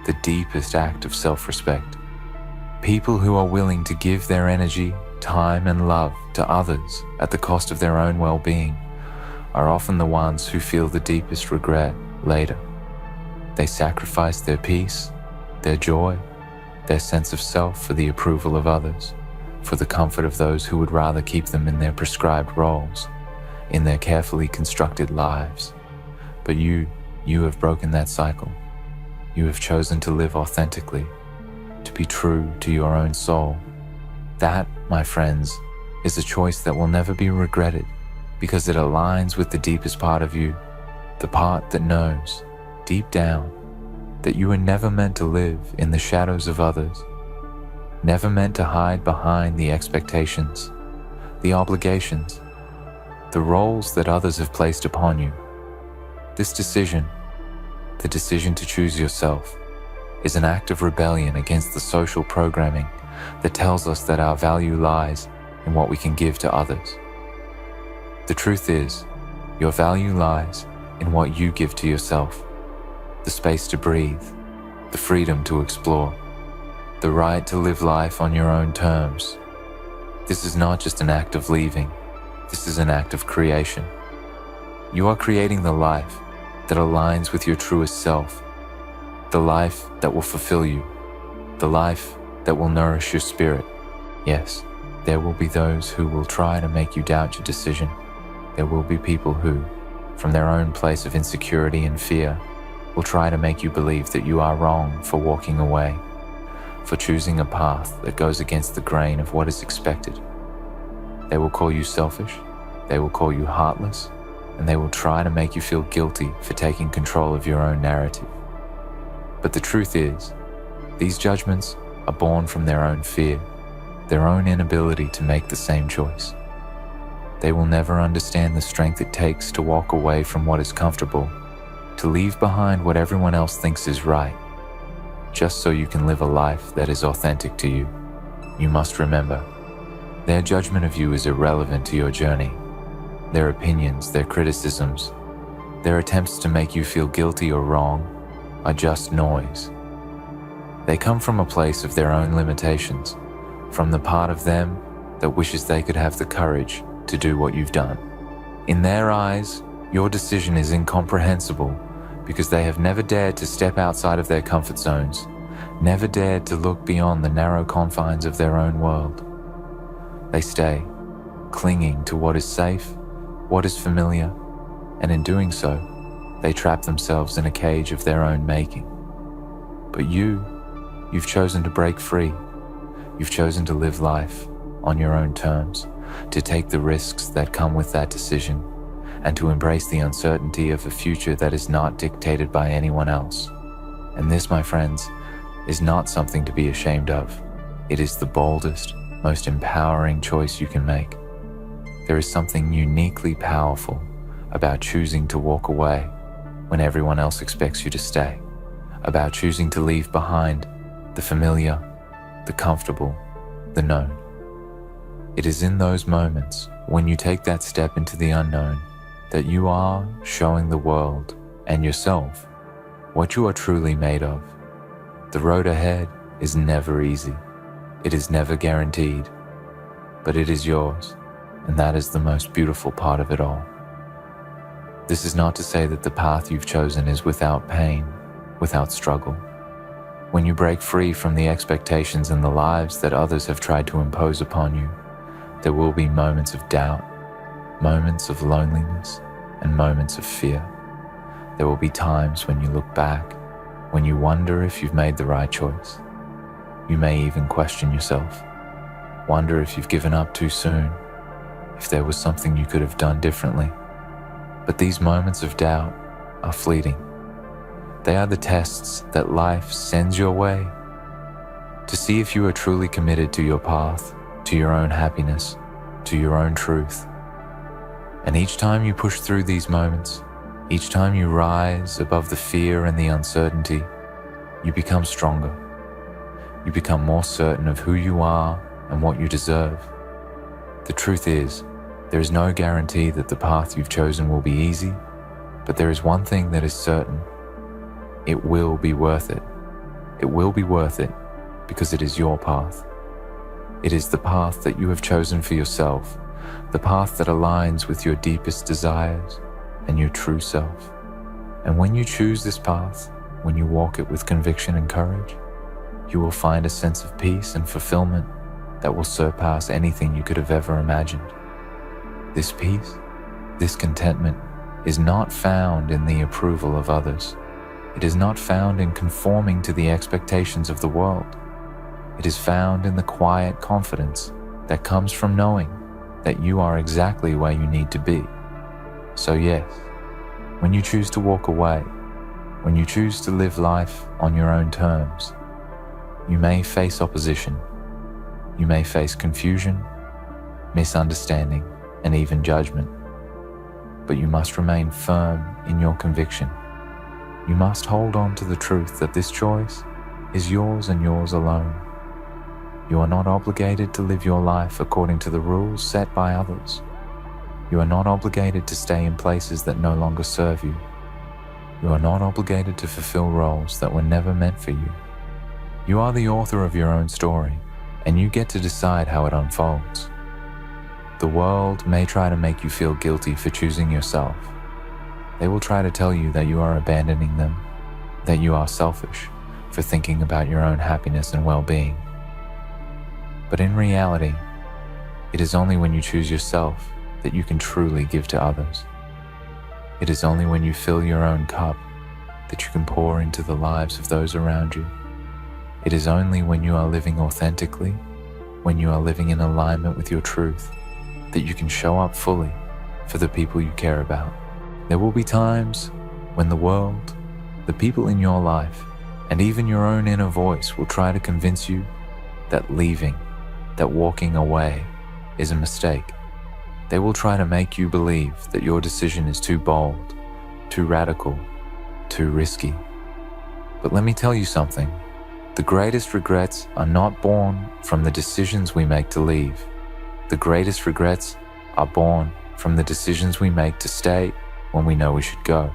the deepest act of self-respect. People who are willing to give their energy, time, and love to others at the cost of their own well-being are often the ones who feel the deepest regret later. They sacrifice their peace, their joy, their sense of self for the approval of others, for the comfort of those who would rather keep them in their prescribed roles, in their carefully constructed lives. But you have broken that cycle. You have chosen to live authentically, to be true to your own soul. That, my friends, is a choice that will never be regretted because it aligns with the deepest part of you, the part that knows, deep down, that you were never meant to live in the shadows of others, never meant to hide behind the expectations, the obligations, the roles that others have placed upon you. This decision, the decision to choose yourself, is an act of rebellion against the social programming that tells us that our value lies in what we can give to others. The truth is, your value lies in what you give to yourself. The space to breathe, the freedom to explore, the right to live life on your own terms. This is not just an act of leaving, this is an act of creation. You are creating the life that aligns with your truest self, the life that will fulfill you, the life that will nourish your spirit. Yes, there will be those who will try to make you doubt your decision. There will be people who, from their own place of insecurity and fear, will try to make you believe that you are wrong for walking away, for choosing a path that goes against the grain of what is expected. They will call you selfish, they will call you heartless, and they will try to make you feel guilty for taking control of your own narrative. But the truth is, these judgments are born from their own fear, their own inability to make the same choice. They will never understand the strength it takes to walk away from what is comfortable, to leave behind what everyone else thinks is right, just so you can live a life that is authentic to you. You must remember, their judgment of you is irrelevant to your journey. Their opinions, their criticisms, their attempts to make you feel guilty or wrong are just noise. They come from a place of their own limitations, from the part of them that wishes they could have the courage to do what you've done. In their eyes, your decision is incomprehensible because they have never dared to step outside of their comfort zones, never dared to look beyond the narrow confines of their own world. They stay, clinging to what is safe, what is familiar, and in doing so, they trap themselves in a cage of their own making. But you've chosen to break free. You've chosen to live life on your own terms, to take the risks that come with that decision, and to embrace the uncertainty of a future that is not dictated by anyone else. And this, my friends, is not something to be ashamed of. It is the boldest, most empowering choice you can make. There is something uniquely powerful about choosing to walk away when everyone else expects you to stay, about choosing to leave behind the familiar, the comfortable, the known. It is in those moments when you take that step into the unknown that you are showing the world and yourself what you are truly made of. The road ahead is never easy. It is never guaranteed, but it is yours, and that is the most beautiful part of it all. This is not to say that the path you've chosen is without pain, without struggle. When you break free from the expectations and the lives that others have tried to impose upon you, there will be moments of doubt, moments of loneliness, and moments of fear. There will be times when you look back, when you wonder if you've made the right choice. You may even question yourself, wonder if you've given up too soon, if there was something you could have done differently. But these moments of doubt are fleeting. They are the tests that life sends your way to see if you are truly committed to your path, to your own happiness, to your own truth. And each time you push through these moments, each time you rise above the fear and the uncertainty, you become stronger. You become more certain of who you are and what you deserve. The truth is, there is no guarantee that the path you've chosen will be easy, but there is one thing that is certain. It will be worth it. It will be worth it because it is your path. It is the path that you have chosen for yourself, the path that aligns with your deepest desires and your true self. And when you choose this path, when you walk it with conviction and courage, you will find a sense of peace and fulfillment that will surpass anything you could have ever imagined. This peace, this contentment, is not found in the approval of others. It is not found in conforming to the expectations of the world. It is found in the quiet confidence that comes from knowing that you are exactly where you need to be. So yes, when you choose to walk away, when you choose to live life on your own terms, you may face opposition. You may face confusion, misunderstanding, and even judgment. But you must remain firm in your conviction. You must hold on to the truth that this choice is yours and yours alone. You are not obligated to live your life according to the rules set by others. You are not obligated to stay in places that no longer serve you. You are not obligated to fulfill roles that were never meant for you. You are the author of your own story, and you get to decide how it unfolds. The world may try to make you feel guilty for choosing yourself. They will try to tell you that you are abandoning them, that you are selfish for thinking about your own happiness and well-being. But in reality, it is only when you choose yourself that you can truly give to others. It is only when you fill your own cup that you can pour into the lives of those around you. It is only when you are living authentically, when you are living in alignment with your truth, that you can show up fully for the people you care about. There will be times when the world, the people in your life, and even your own inner voice will try to convince you that leaving, that walking away is a mistake. They will try to make you believe that your decision is too bold, too radical, too risky. But let me tell you something. The greatest regrets are not born from the decisions we make to leave. The greatest regrets are born from the decisions we make to stay when we know we should go.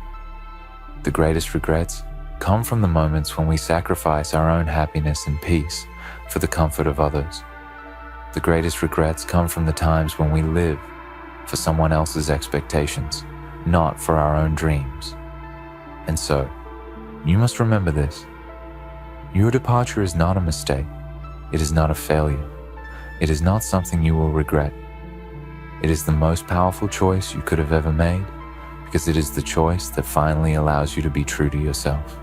The greatest regrets come from the moments when we sacrifice our own happiness and peace for the comfort of others. The greatest regrets come from the times when we live for someone else's expectations, not for our own dreams. And so, you must remember this. Your departure is not a mistake. It is not a failure. It is not something you will regret. It is the most powerful choice you could have ever made, because it is the choice that finally allows you to be true to yourself.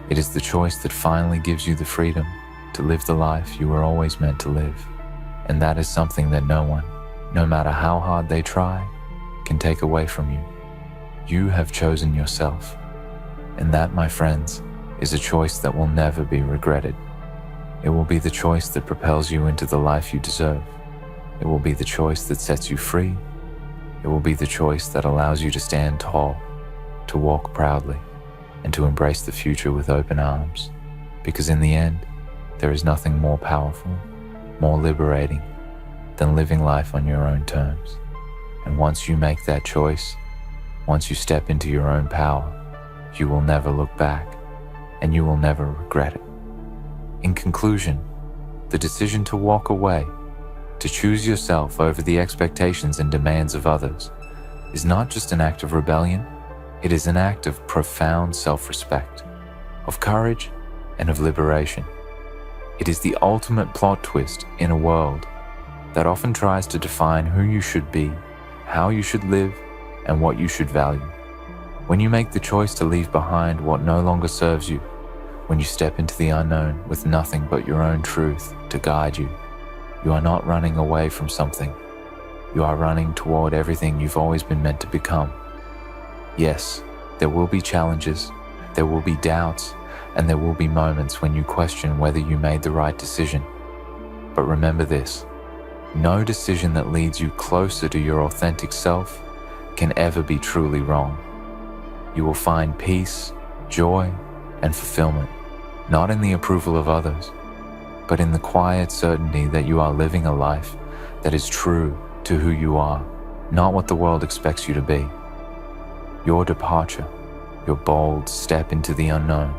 It is the choice that finally gives you the freedom to live the life you were always meant to live. And that is something that no one, no matter how hard they try, can take away from you. You have chosen yourself. And that, my friends, is a choice that will never be regretted. It will be the choice that propels you into the life you deserve. It will be the choice that sets you free. It will be the choice that allows you to stand tall, to walk proudly, and to embrace the future with open arms. Because in the end, there is nothing more powerful, more liberating, than living life on your own terms. And once you make that choice, once you step into your own power, you will never look back, and you will never regret it. In conclusion, the decision to walk away, to choose yourself over the expectations and demands of others, is not just an act of rebellion, it is an act of profound self-respect, of courage, and of liberation. It is the ultimate plot twist in a world that often tries to define who you should be, how you should live, and what you should value. When you make the choice to leave behind what no longer serves you, when you step into the unknown with nothing but your own truth to guide you, you are not running away from something. You are running toward everything you've always been meant to become. Yes, there will be challenges, there will be doubts, and there will be moments when you question whether you made the right decision. But remember this, no decision that leads you closer to your authentic self can ever be truly wrong. You will find peace, joy, and fulfillment, not in the approval of others, but in the quiet certainty that you are living a life that is true to who you are, not what the world expects you to be. Your departure, your bold step into the unknown,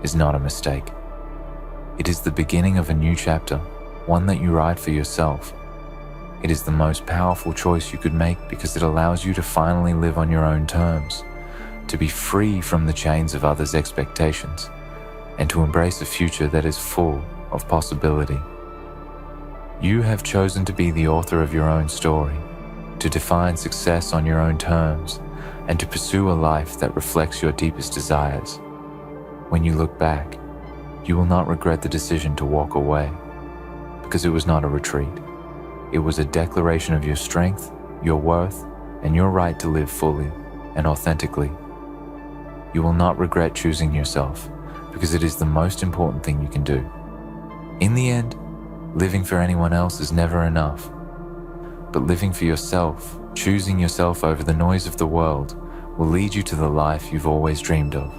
is not a mistake. It is the beginning of a new chapter, one that you write for yourself. It is the most powerful choice you could make because it allows you to finally live on your own terms, to be free from the chains of others' expectations, and to embrace a future that is full of possibility. You have chosen to be the author of your own story, to define success on your own terms, and to pursue a life that reflects your deepest desires. When you look back, you will not regret the decision to walk away, because it was not a retreat. It was a declaration of your strength, your worth, and your right to live fully and authentically. You will not regret choosing yourself, because it is the most important thing you can do. In the end, living for anyone else is never enough. But living for yourself, choosing yourself over the noise of the world, will lead you to the life you've always dreamed of.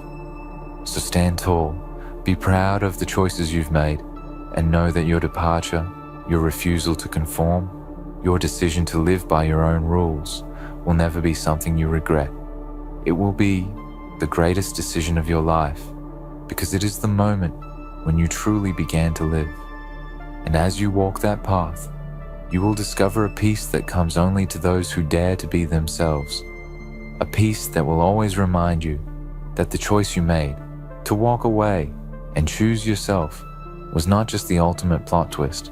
So stand tall, be proud of the choices you've made, and know that your departure, your refusal to conform, your decision to live by your own rules will never be something you regret. It will be the greatest decision of your life, because it is the moment when you truly began to live. And as you walk that path, you will discover a peace that comes only to those who dare to be themselves. A peace that will always remind you that the choice you made to walk away and choose yourself was not just the ultimate plot twist.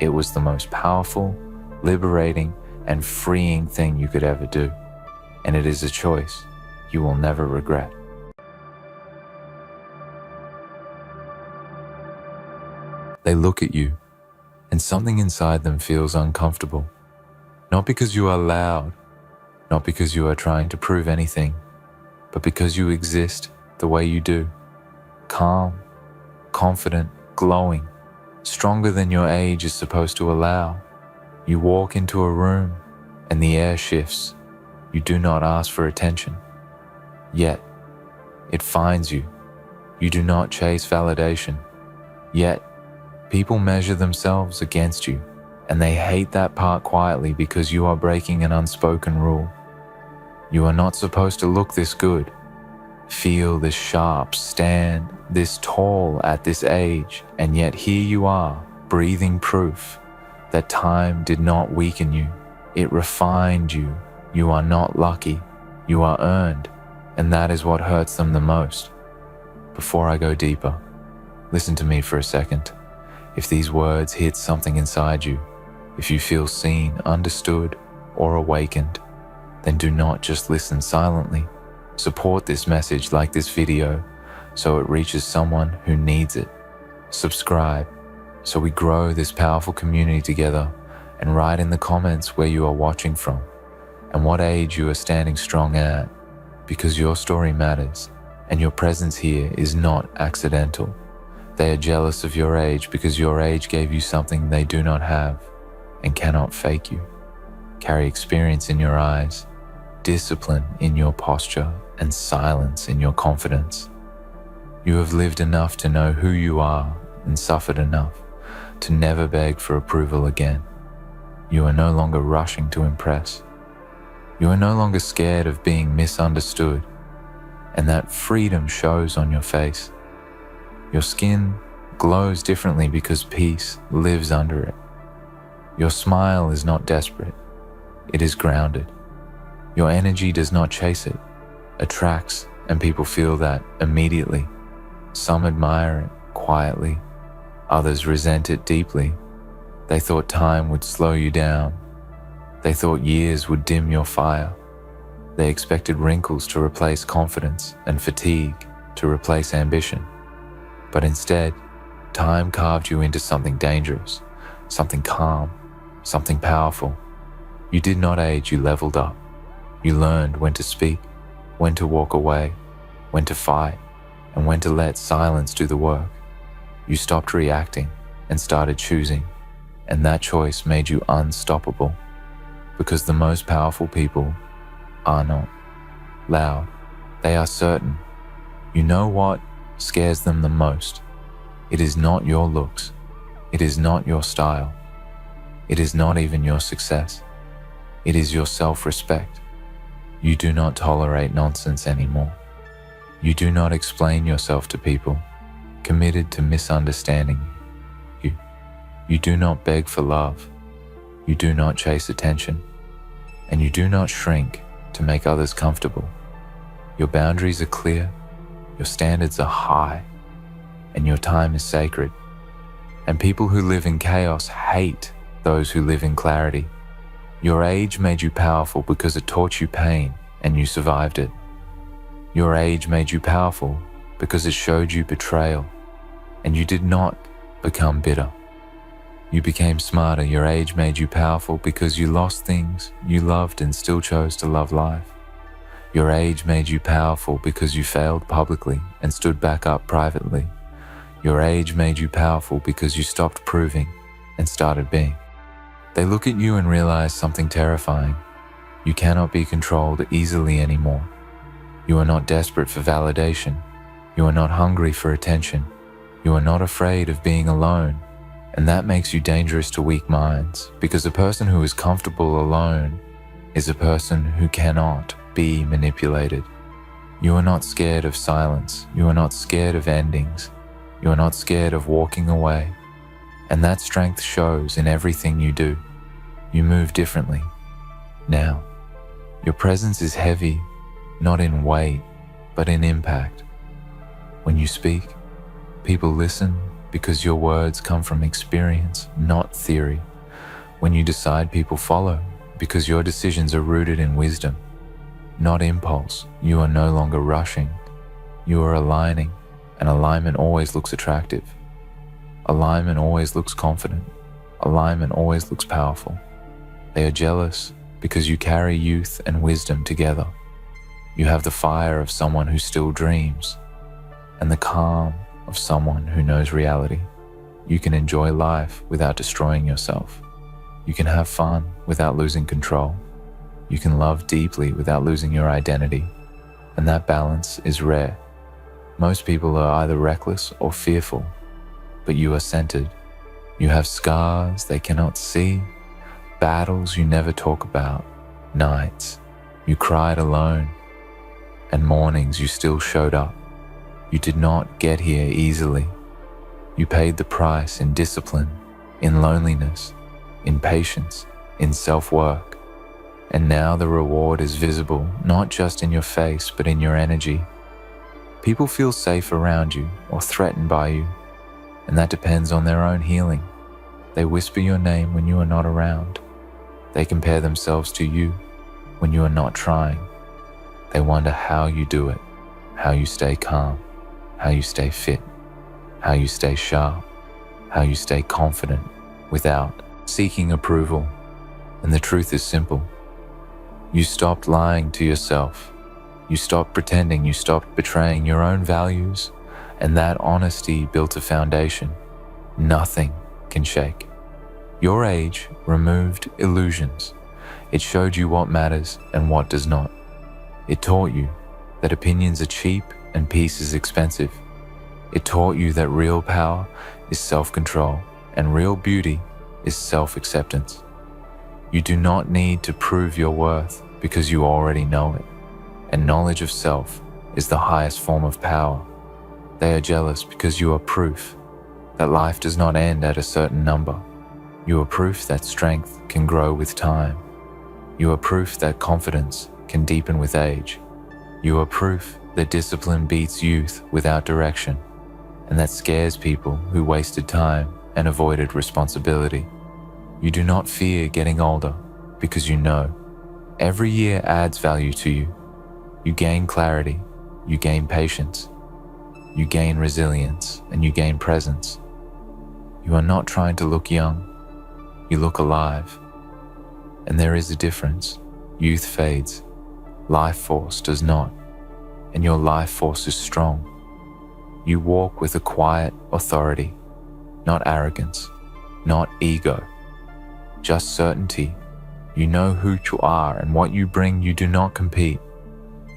It was the most powerful, liberating, and freeing thing you could ever do. And it is a choice you will never regret. They look at you, and something inside them feels uncomfortable. Not because you are loud, not because you are trying to prove anything, but because you exist the way you do. Calm, confident, glowing, stronger than your age is supposed to allow. You walk into a room, and the air shifts. You do not ask for attention. Yet, it finds you. You do not chase validation. Yet, people measure themselves against you, and they hate that part quietly because you are breaking an unspoken rule. You are not supposed to look this good, feel this sharp, stand this tall at this age, and yet here you are, breathing proof that time did not weaken you. It refined you. You are not lucky. You are earned, and that is what hurts them the most. Before I go deeper, listen to me for a second. If these words hit something inside you, if you feel seen, understood, or awakened, then do not just listen silently. Support this message like this video so it reaches someone who needs it. Subscribe so we grow this powerful community together, and write in the comments where you are watching from and what age you are standing strong at, because your story matters and your presence here is not accidental. They are jealous of your age because your age gave you something they do not have and cannot fake you. Carry experience in your eyes, discipline in your posture, and silence in your confidence. You have lived enough to know who you are and suffered enough to never beg for approval again. You are no longer rushing to impress. You are no longer scared of being misunderstood, and that freedom shows on your face. Your skin glows differently because peace lives under it. Your smile is not desperate, it is grounded. Your energy does not chase it, attracts, and people feel that immediately. Some admire it quietly, others resent it deeply. They thought time would slow you down. They thought years would dim your fire. They expected wrinkles to replace confidence and fatigue to replace ambition. But instead, time carved you into something dangerous, something calm, something powerful. You did not age, you leveled up. You learned when to speak, when to walk away, when to fight, and when to let silence do the work. You stopped reacting and started choosing, and that choice made you unstoppable. Because the most powerful people are not loud. They are certain. You know what scares them the most? It is not your looks. It is not your style. It is not even your success. It is your self-respect. You do not tolerate nonsense anymore. You do not explain yourself to people, committed to misunderstanding you. You do not beg for love. You do not chase attention. And you do not shrink to make others comfortable. Your boundaries are clear, your standards are high, and your time is sacred. And people who live in chaos hate those who live in clarity. Your age made you powerful because it taught you pain and you survived it. Your age made you powerful because it showed you betrayal, and you did not become bitter. You became smarter. Your age made you powerful because you lost things you loved and still chose to love life. Your age made you powerful because you failed publicly and stood back up privately. Your age made you powerful because you stopped proving and started being. They look at you and realize something terrifying. You cannot be controlled easily anymore. You are not desperate for validation. You are not hungry for attention. You are not afraid of being alone. And that makes you dangerous to weak minds, because a person who is comfortable alone is a person who cannot be manipulated. You are not scared of silence. You are not scared of endings. You are not scared of walking away. And that strength shows in everything you do. You move differently. Now, your presence is heavy, not in weight, but in impact. When you speak, people listen because your words come from experience, not theory. When you decide, people follow because your decisions are rooted in wisdom, not impulse. You are no longer rushing. You are aligning, and alignment always looks attractive. Alignment always looks confident. Alignment always looks powerful. They are jealous because you carry youth and wisdom together. You have the fire of someone who still dreams, and the calm of someone who knows reality. You can enjoy life without destroying yourself. You can have fun without losing control. You can love deeply without losing your identity, and that balance is rare. Most people are either reckless or fearful, but you are centered. You have scars they cannot see, battles you never talk about, nights you cried alone, and mornings you still showed up. You did not get here easily. You paid the price in discipline, in loneliness, in patience, in self-work. And now the reward is visible, not just in your face, but in your energy. People feel safe around you or threatened by you, and that depends on their own healing. They whisper your name when you are not around. They compare themselves to you when you are not trying. They wonder how you do it, how you stay calm, how you stay fit, how you stay sharp, how you stay confident without seeking approval. And the truth is simple. You stopped lying to yourself. You stopped pretending. You stopped betraying your own values, and that honesty built a foundation nothing can shake. Your age removed illusions. It showed you what matters and what does not. It taught you that opinions are cheap and peace is expensive. It taught you that real power is self-control and real beauty is self-acceptance. You do not need to prove your worth because you already know it. And knowledge of self is the highest form of power. They are jealous because you are proof that life does not end at a certain number. You are proof that strength can grow with time. You are proof that confidence can deepen with age. You are proof that discipline beats youth without direction, and that scares people who wasted time and avoided responsibility. You do not fear getting older. because you know. Every year adds value to you. You gain clarity, you gain patience, you gain resilience, and you gain presence. You are not trying to look young, you look alive. And there is a difference. Youth fades, life force does not, and your life force is strong. You walk with a quiet authority, not arrogance, not ego, just certainty. You know who you are and what you bring. You do not compete.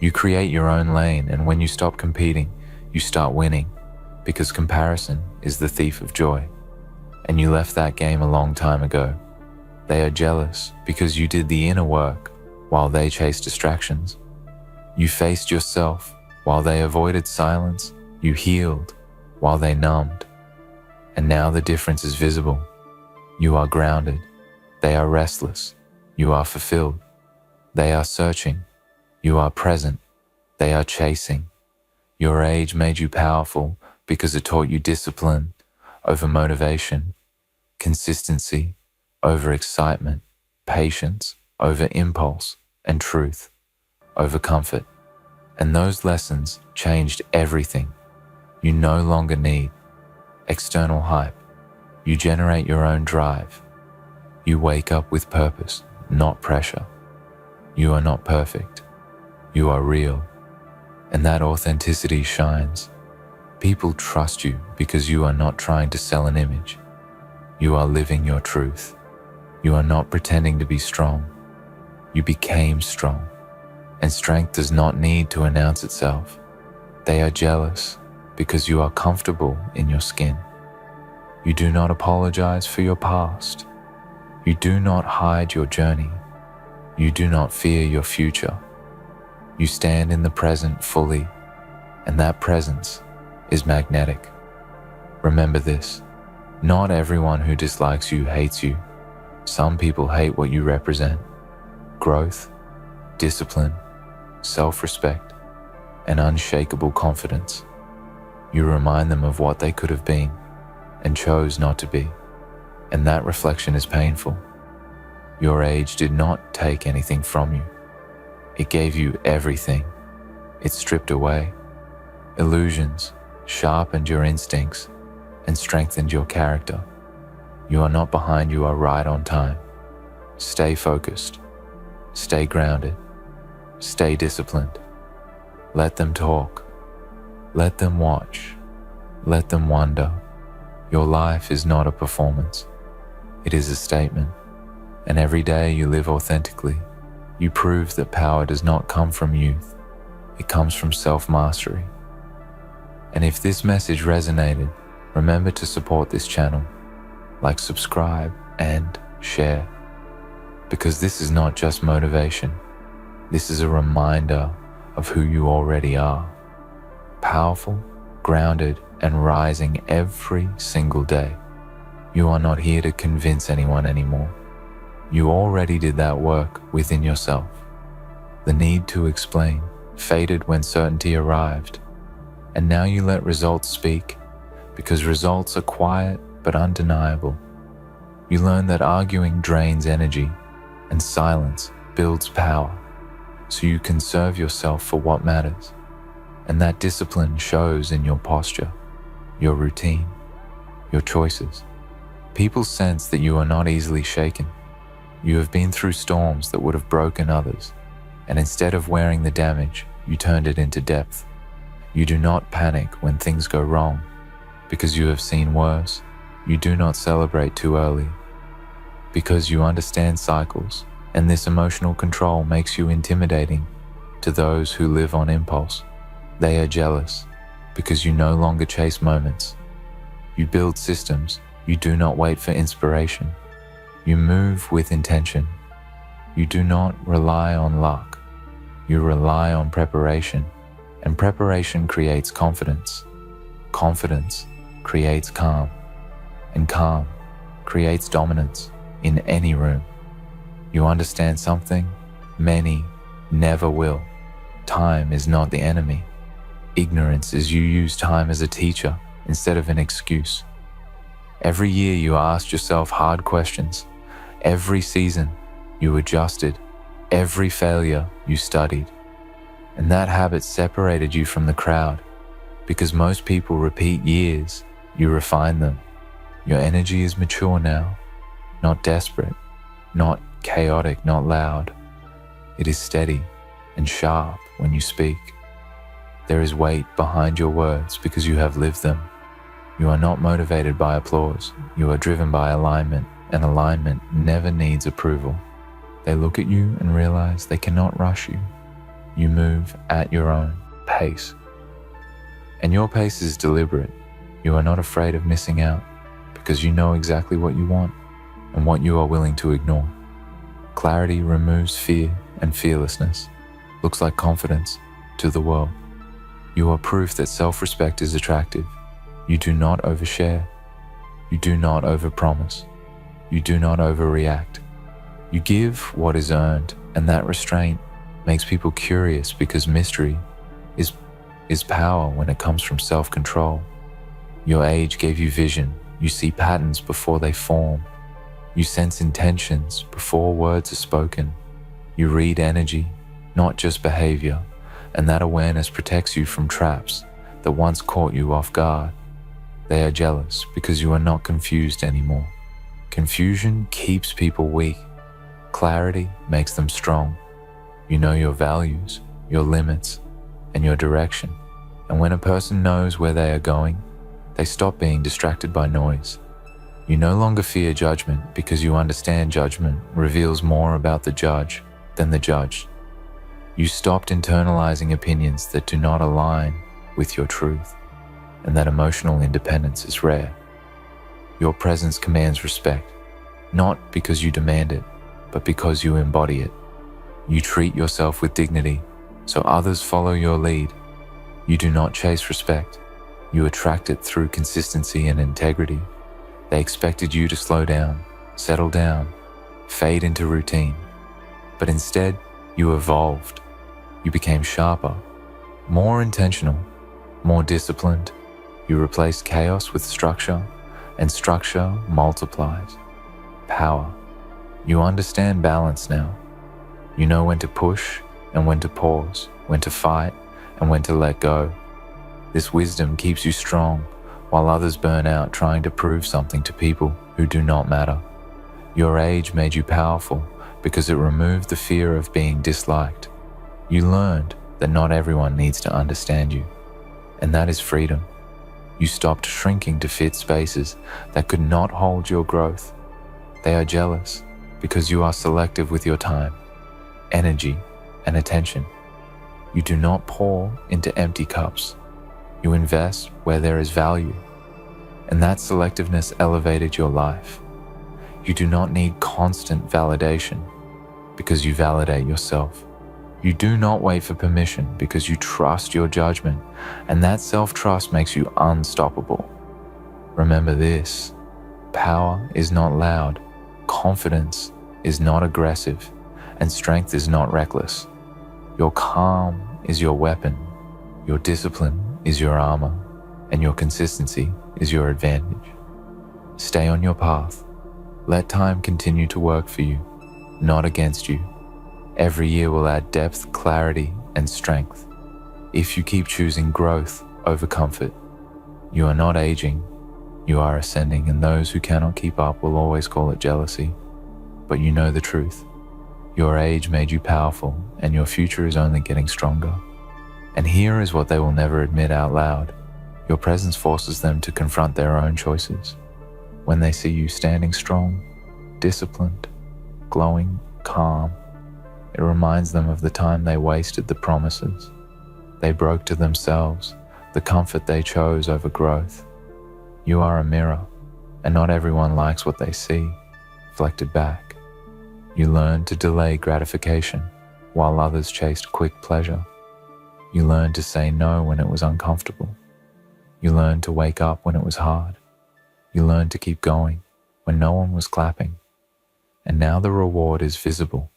You create your own lane, and when you stop competing, you start winning, because comparison is the thief of joy. And you left that game a long time ago. They are jealous because you did the inner work while they chased distractions. You faced yourself while they avoided silence. You healed while they numbed. And now the difference is visible. You are grounded. They are restless. You are fulfilled. They are searching. You are present. They are chasing. Your age made you powerful because it taught you discipline over motivation, consistency over excitement, patience over impulse, and truth over comfort. And those lessons changed everything. You no longer need external hype. You generate your own drive. You wake up with purpose, not pressure. You are not perfect. You are real. And that authenticity shines. People trust you because you are not trying to sell an image. You are living your truth. You are not pretending to be strong. You became strong. And strength does not need to announce itself. They are jealous because you are comfortable in your skin. You do not apologize for your past. You do not hide your journey. You do not fear your future. You stand in the present fully, and that presence is magnetic. Remember this, not everyone who dislikes you hates you. Some people hate what you represent. Growth, discipline, self-respect, and unshakable confidence. You remind them of what they could have been and chose not to be, and that reflection is painful. Your age did not take anything from you. It gave you everything. It stripped away illusions, sharpened your instincts, and strengthened your character. You are not behind, you are right on time. Stay focused. Stay grounded. Stay disciplined. Let them talk. Let them watch. Let them wonder. Your life is not a performance. It is a statement. And every day you live authentically, you prove that power does not come from youth. It comes from self-mastery. And if this message resonated, remember to support this channel. Like, subscribe, and share. Because this is not just motivation. This is a reminder of who you already are. Powerful, grounded, and rising every single day. You are not here to convince anyone anymore. You already did that work within yourself. The need to explain faded when certainty arrived. And now you let results speak, because results are quiet but undeniable. You learn that arguing drains energy and silence builds power, so you can serve yourself for what matters. And that discipline shows in your posture, your routine, your choices. People sense that you are not easily shaken. You have been through storms that would have broken others, and instead of wearing the damage, you turned it into depth. You do not panic when things go wrong, because you have seen worse. You do not celebrate too early, because you understand cycles, and this emotional control makes you intimidating to those who live on impulse. They are jealous, because you no longer chase moments. You build systems. You do not wait for inspiration. You move with intention. You do not rely on luck. You rely on preparation, and preparation creates confidence. Confidence creates calm, and calm creates dominance in any room. You understand something many never will. Time is not the enemy. Ignorance is you use time as a teacher instead of an excuse. Every year you ask yourself hard questions. Every season You adjusted. Every failure you studied. And that habit separated you from the crowd. Because most people repeat years, you refine them. Your energy is mature now, not desperate, not chaotic, not loud. It is steady and sharp when you speak. There is weight behind your words because you have lived them. You are not motivated by applause. You are driven by alignment, and alignment never needs approval. They look at you and realize they cannot rush you. You move at your own pace. And your pace is deliberate. You are not afraid of missing out because you know exactly what you want and what you are willing to ignore. Clarity removes fear, and fearlessness looks like confidence to the world. You are proof that self-respect is attractive. You do not overshare. You do not overpromise. You do not overreact. You give what is earned, and that restraint makes people curious because mystery is power when it comes from self-control. Your age gave you vision. You see patterns before they form. You sense intentions before words are spoken. You read energy, not just behavior, and that awareness protects you from traps that once caught you off guard. They are jealous because you are not confused anymore. Confusion keeps people weak. Clarity makes them strong. You know your values, your limits, and your direction. And when a person knows where they are going, they stop being distracted by noise. You no longer fear judgment because you understand judgment reveals more about the judge than the judged. You stopped internalizing opinions that do not align with your truth, and that emotional independence is rare. Your presence commands respect, not because you demand it, but because you embody it. You treat yourself with dignity, so others follow your lead. You do not chase respect. You attract it through consistency and integrity. They expected you to slow down, settle down, fade into routine. But instead, you evolved. You became sharper, more intentional, more disciplined. You replaced chaos with structure, and structure multiplies. Power. You understand balance now. You know when to push and when to pause, when to fight and when to let go. This wisdom keeps you strong while others burn out trying to prove something to people who do not matter. Your age made you powerful because it removed the fear of being disliked. You learned that not everyone needs to understand you, and that is freedom. You stopped shrinking to fit spaces that could not hold your growth. They are jealous because you are selective with your time, energy, and attention. You do not pour into empty cups. You invest where there is value, and that selectiveness elevated your life. You do not need constant validation because you validate yourself. You do not wait for permission because you trust your judgment, and that self-trust makes you unstoppable. Remember this: power is not loud, confidence is not aggressive, and strength is not reckless. Your calm is your weapon, your discipline is your armor, and your consistency is your advantage. Stay on your path. Let time continue to work for you, not against you. Every year will add depth, clarity, and strength. If you keep choosing growth over comfort, you are not aging, you are ascending, and those who cannot keep up will always call it jealousy. But you know the truth. Your age made you powerful, and your future is only getting stronger. And here is what they will never admit out loud. Your presence forces them to confront their own choices. When they see you standing strong, disciplined, glowing, calm, it reminds them of the time they wasted, the promises they broke to themselves, the comfort they chose over growth. You are a mirror, and not everyone likes what they see. Reflected back. You learned to delay gratification while others chased quick pleasure. You learned to say no when it was uncomfortable. You learned to wake up when it was hard. You learned to keep going when no one was clapping. And now the reward is visible,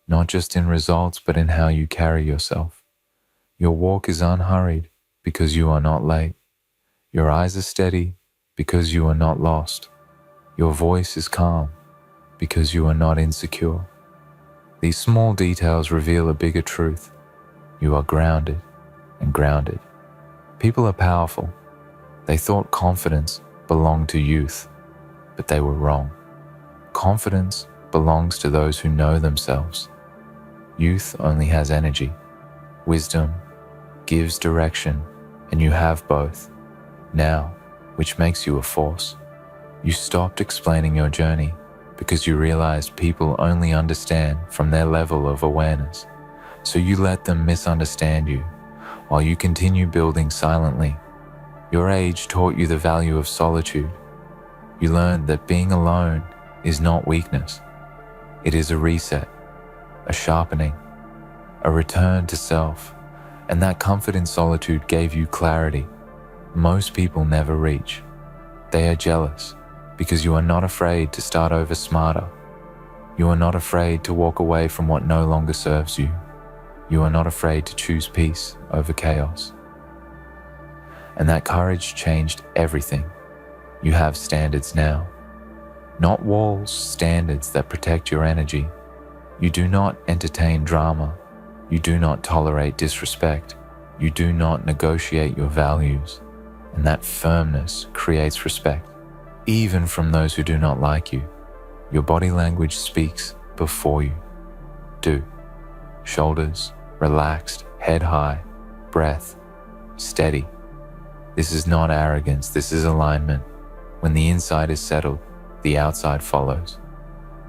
not just in results, but in how you carry yourself. Your walk is unhurried because you are not late. Your eyes are steady because you are not lost. Your voice is calm because you are not insecure. These small details reveal a bigger truth. You are grounded and grounded. People are powerful. They thought confidence belonged to youth, but they were wrong. Confidence belongs to those who know themselves. Youth only has energy. Wisdom gives direction, and you have both now, which makes you a force. You stopped explaining your journey because you realized people only understand from their level of awareness. So you let them misunderstand you while you continue building silently. Your age taught you the value of solitude. You learned that being alone is not weakness. It is a reset, a sharpening, a return to self, and that comfort in solitude gave you clarity most people never reach. They are jealous because you are not afraid to start over smarter. You are not afraid to walk away from what no longer serves you. You are not afraid to choose peace over chaos. And that courage changed everything. You have standards now. Not walls, standards that protect your energy. You do not entertain drama. You do not tolerate disrespect. You do not negotiate your values. And that firmness creates respect, even from those who do not like you. Your body language speaks before you do. Shoulders relaxed, head high, breath steady. This is not arrogance, this is alignment. When the inside is settled, the outside follows.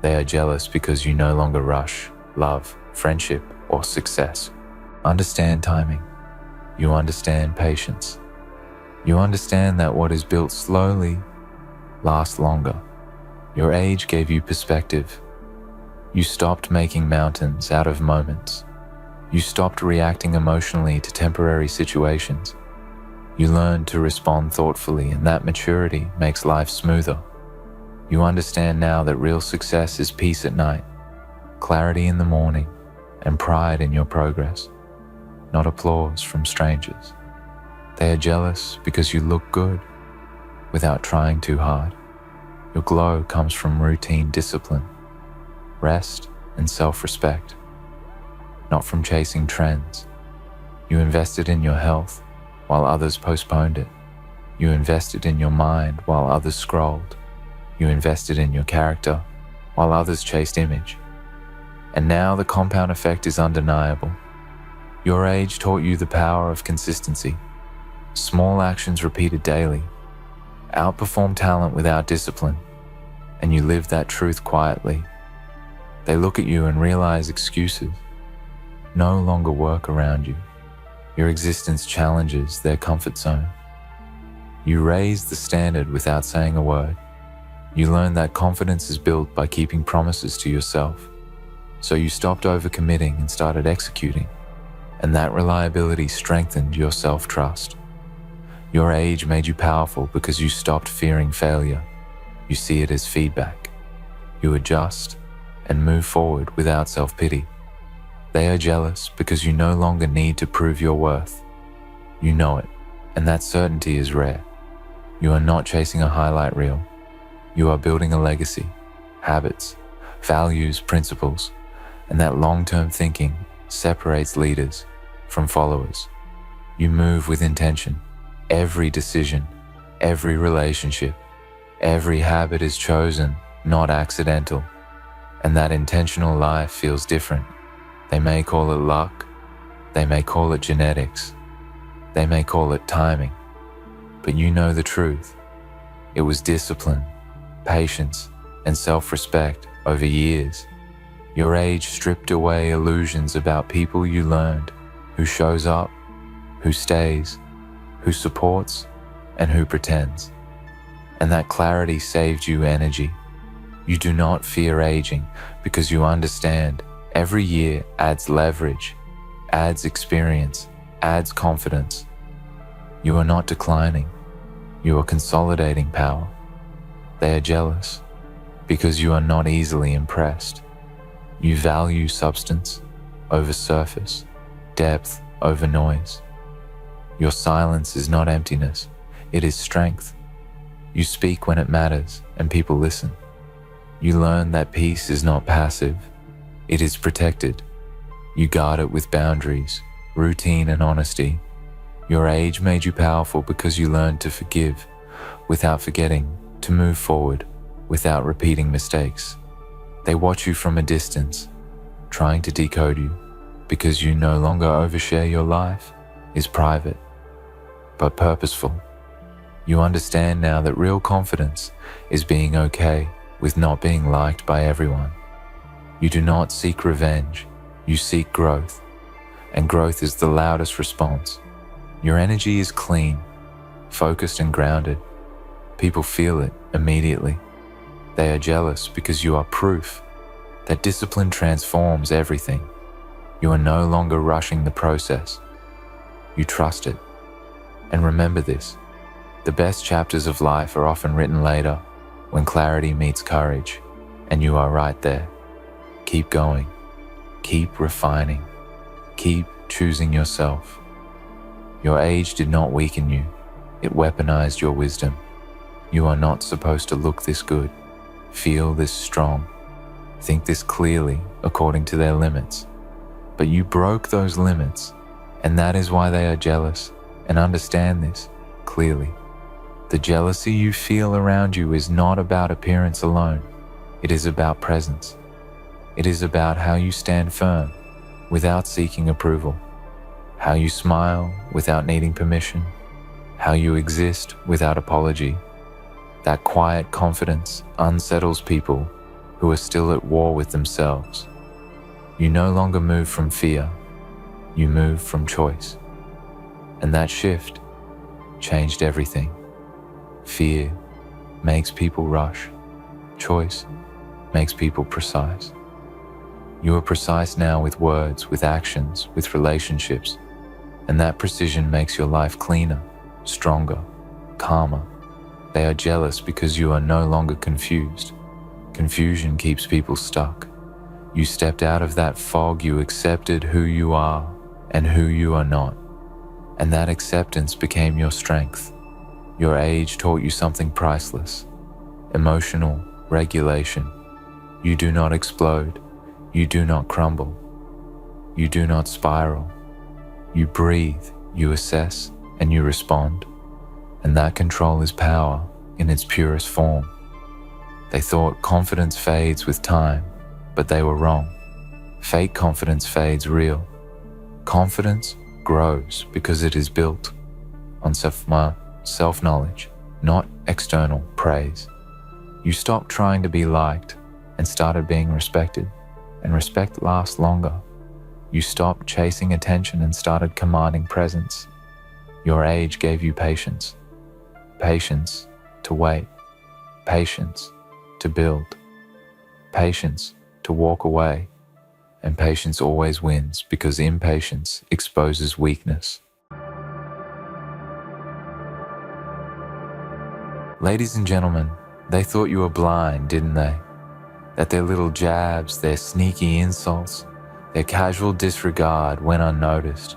They are jealous because you no longer rush love, friendship, or success. Understand timing. You understand patience. You understand that what is built slowly lasts longer. Your age gave you perspective. You stopped making mountains out of moments. You stopped reacting emotionally to temporary situations. You learned to respond thoughtfully, and that maturity makes life smoother. You understand now that real success is peace at night, clarity in the morning, and pride in your progress, not applause from strangers. They are jealous because you look good without trying too hard. Your glow comes from routine discipline, rest, and self-respect, not from chasing trends. You invested in your health while others postponed it. You invested in your mind while others scrolled. You invested in your character while others chased image. And now the compound effect is undeniable. Your age taught you the power of consistency. Small actions repeated daily outperform talent without discipline, and you live that truth quietly. They look at you and realize excuses no longer work around you. Your existence challenges their comfort zone. You raise the standard without saying a word. You learn that confidence is built by keeping promises to yourself. So you stopped overcommitting and started executing, and that reliability strengthened your self-trust. Your age made you powerful because you stopped fearing failure. You see it as feedback. You adjust and move forward without self-pity. They are jealous because you no longer need to prove your worth. You know it, and that certainty is rare. You are not chasing a highlight reel. You are building a legacy, habits, values, principles, and that long-term thinking separates leaders from followers. You move with intention. Every decision, every relationship, every habit is chosen, not accidental. And that intentional life feels different. They may call it luck. They may call it genetics. They may call it timing. But you know the truth. It was discipline, patience, and self-respect over years. Your age stripped away illusions about people you learned, who shows up, who stays, who supports, and who pretends. And that clarity saved you energy. You do not fear aging because you understand every year adds leverage, adds experience, adds confidence. You are not declining. You are consolidating power. They are jealous because you are not easily impressed. You value substance over surface, depth over noise. Your silence is not emptiness, it is strength. You speak when it matters and people listen. You learn that peace is not passive, It is protected. You guard it with boundaries, routine and honesty. Your age made you powerful because you learned to forgive without forgetting, to move forward without repeating mistakes. They watch you from a distance, trying to decode you, because you no longer overshare. Your life is private, but purposeful. You understand now that real confidence is being okay with not being liked by everyone. You do not seek revenge, you seek growth, and growth is the loudest response. Your energy is clean, focused and grounded. People feel it immediately. They are jealous because you are proof that discipline transforms everything. You are no longer rushing the process. You trust it. And remember this, the best chapters of life are often written later, when clarity meets courage, and you are right there. Keep going. Keep refining. Keep choosing yourself. Your age did not weaken you. It weaponized your wisdom. You are not supposed to look this good, feel this strong, think this clearly according to their limits. But you broke those limits, and that is why they are jealous. And understand this clearly. The jealousy you feel around you is not about appearance alone. It is about presence. It is about how you stand firm without seeking approval, how you smile without needing permission, how you exist without apology. That quiet confidence unsettles people who are still at war with themselves. You no longer move from fear, you move from choice. And that shift changed everything. Fear makes people rush. Choice makes people precise. You are precise now with words, with actions, with relationships, and that precision makes your life cleaner, stronger, calmer. They are jealous because you are no longer confused. Confusion keeps people stuck. You stepped out of that fog, you accepted who you are and who you are not. And that acceptance became your strength. Your age taught you something priceless. Emotional regulation. You do not explode. You do not crumble. You do not spiral. You breathe, you assess, and you respond. And that control is power in its purest form. They thought confidence fades with time, but they were wrong. Fake confidence fades real. Confidence grows because it is built on self-knowledge, not external praise. You stopped trying to be liked and started being respected, and respect lasts longer. You stopped chasing attention and started commanding presence. Your age gave you patience. Patience to wait. Patience to build. Patience to walk away. And patience always wins because impatience exposes weakness. Ladies and gentlemen, they thought you were blind, didn't they? That their little jabs, their sneaky insults, their casual disregard went unnoticed.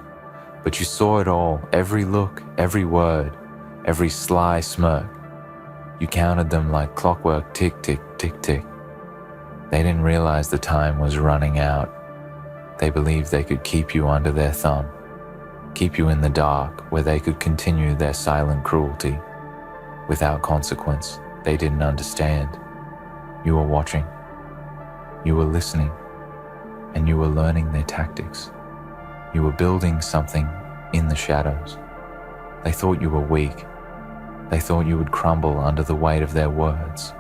But you saw it all, every look, every word, every sly smirk. You counted them like clockwork, tick, tick, tick, tick. They didn't realize the time was running out. They believed they could keep you under their thumb, keep you in the dark where they could continue their silent cruelty. Without consequence, they didn't understand. You were watching, you were listening, and you were learning their tactics. You were building something in the shadows. They thought you were weak. They thought you would crumble under the weight of their words.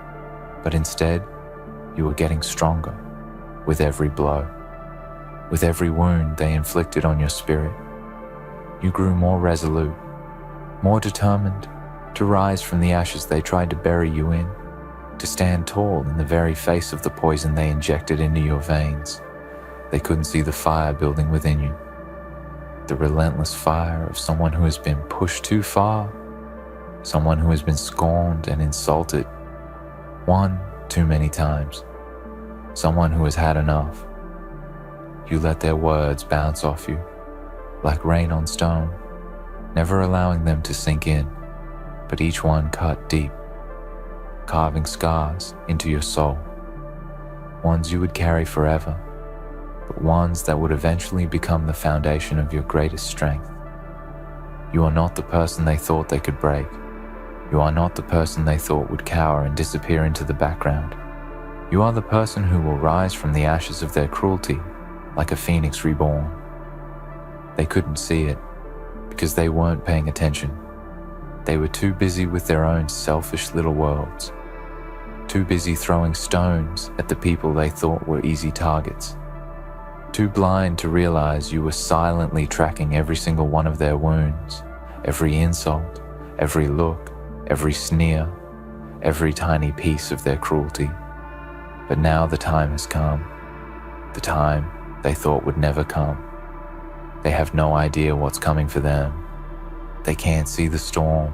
But instead, you were getting stronger with every blow. With every wound they inflicted on your spirit, you grew more resolute, more determined to rise from the ashes they tried to bury you in, to stand tall in the very face of the poison they injected into your veins. They couldn't see the fire building within you, the relentless fire of someone who has been pushed too far, someone who has been scorned and insulted one too many times, someone who has had enough. You let their words bounce off you, like rain on stone, never allowing them to sink in, but each one cut deep, carving scars into your soul, ones you would carry forever, but ones that would eventually become the foundation of your greatest strength. You are not the person they thought they could break. You are not the person they thought would cower and disappear into the background. You are the person who will rise from the ashes of their cruelty like a phoenix reborn. They couldn't see it because they weren't paying attention. They were too busy with their own selfish little worlds, too busy throwing stones at the people they thought were easy targets, too blind to realize you were silently tracking every single one of their wounds, every insult, every look, every sneer, every tiny piece of their cruelty. But now the time has come, the time they thought would never come. They have no idea what's coming for them. They can't see the storm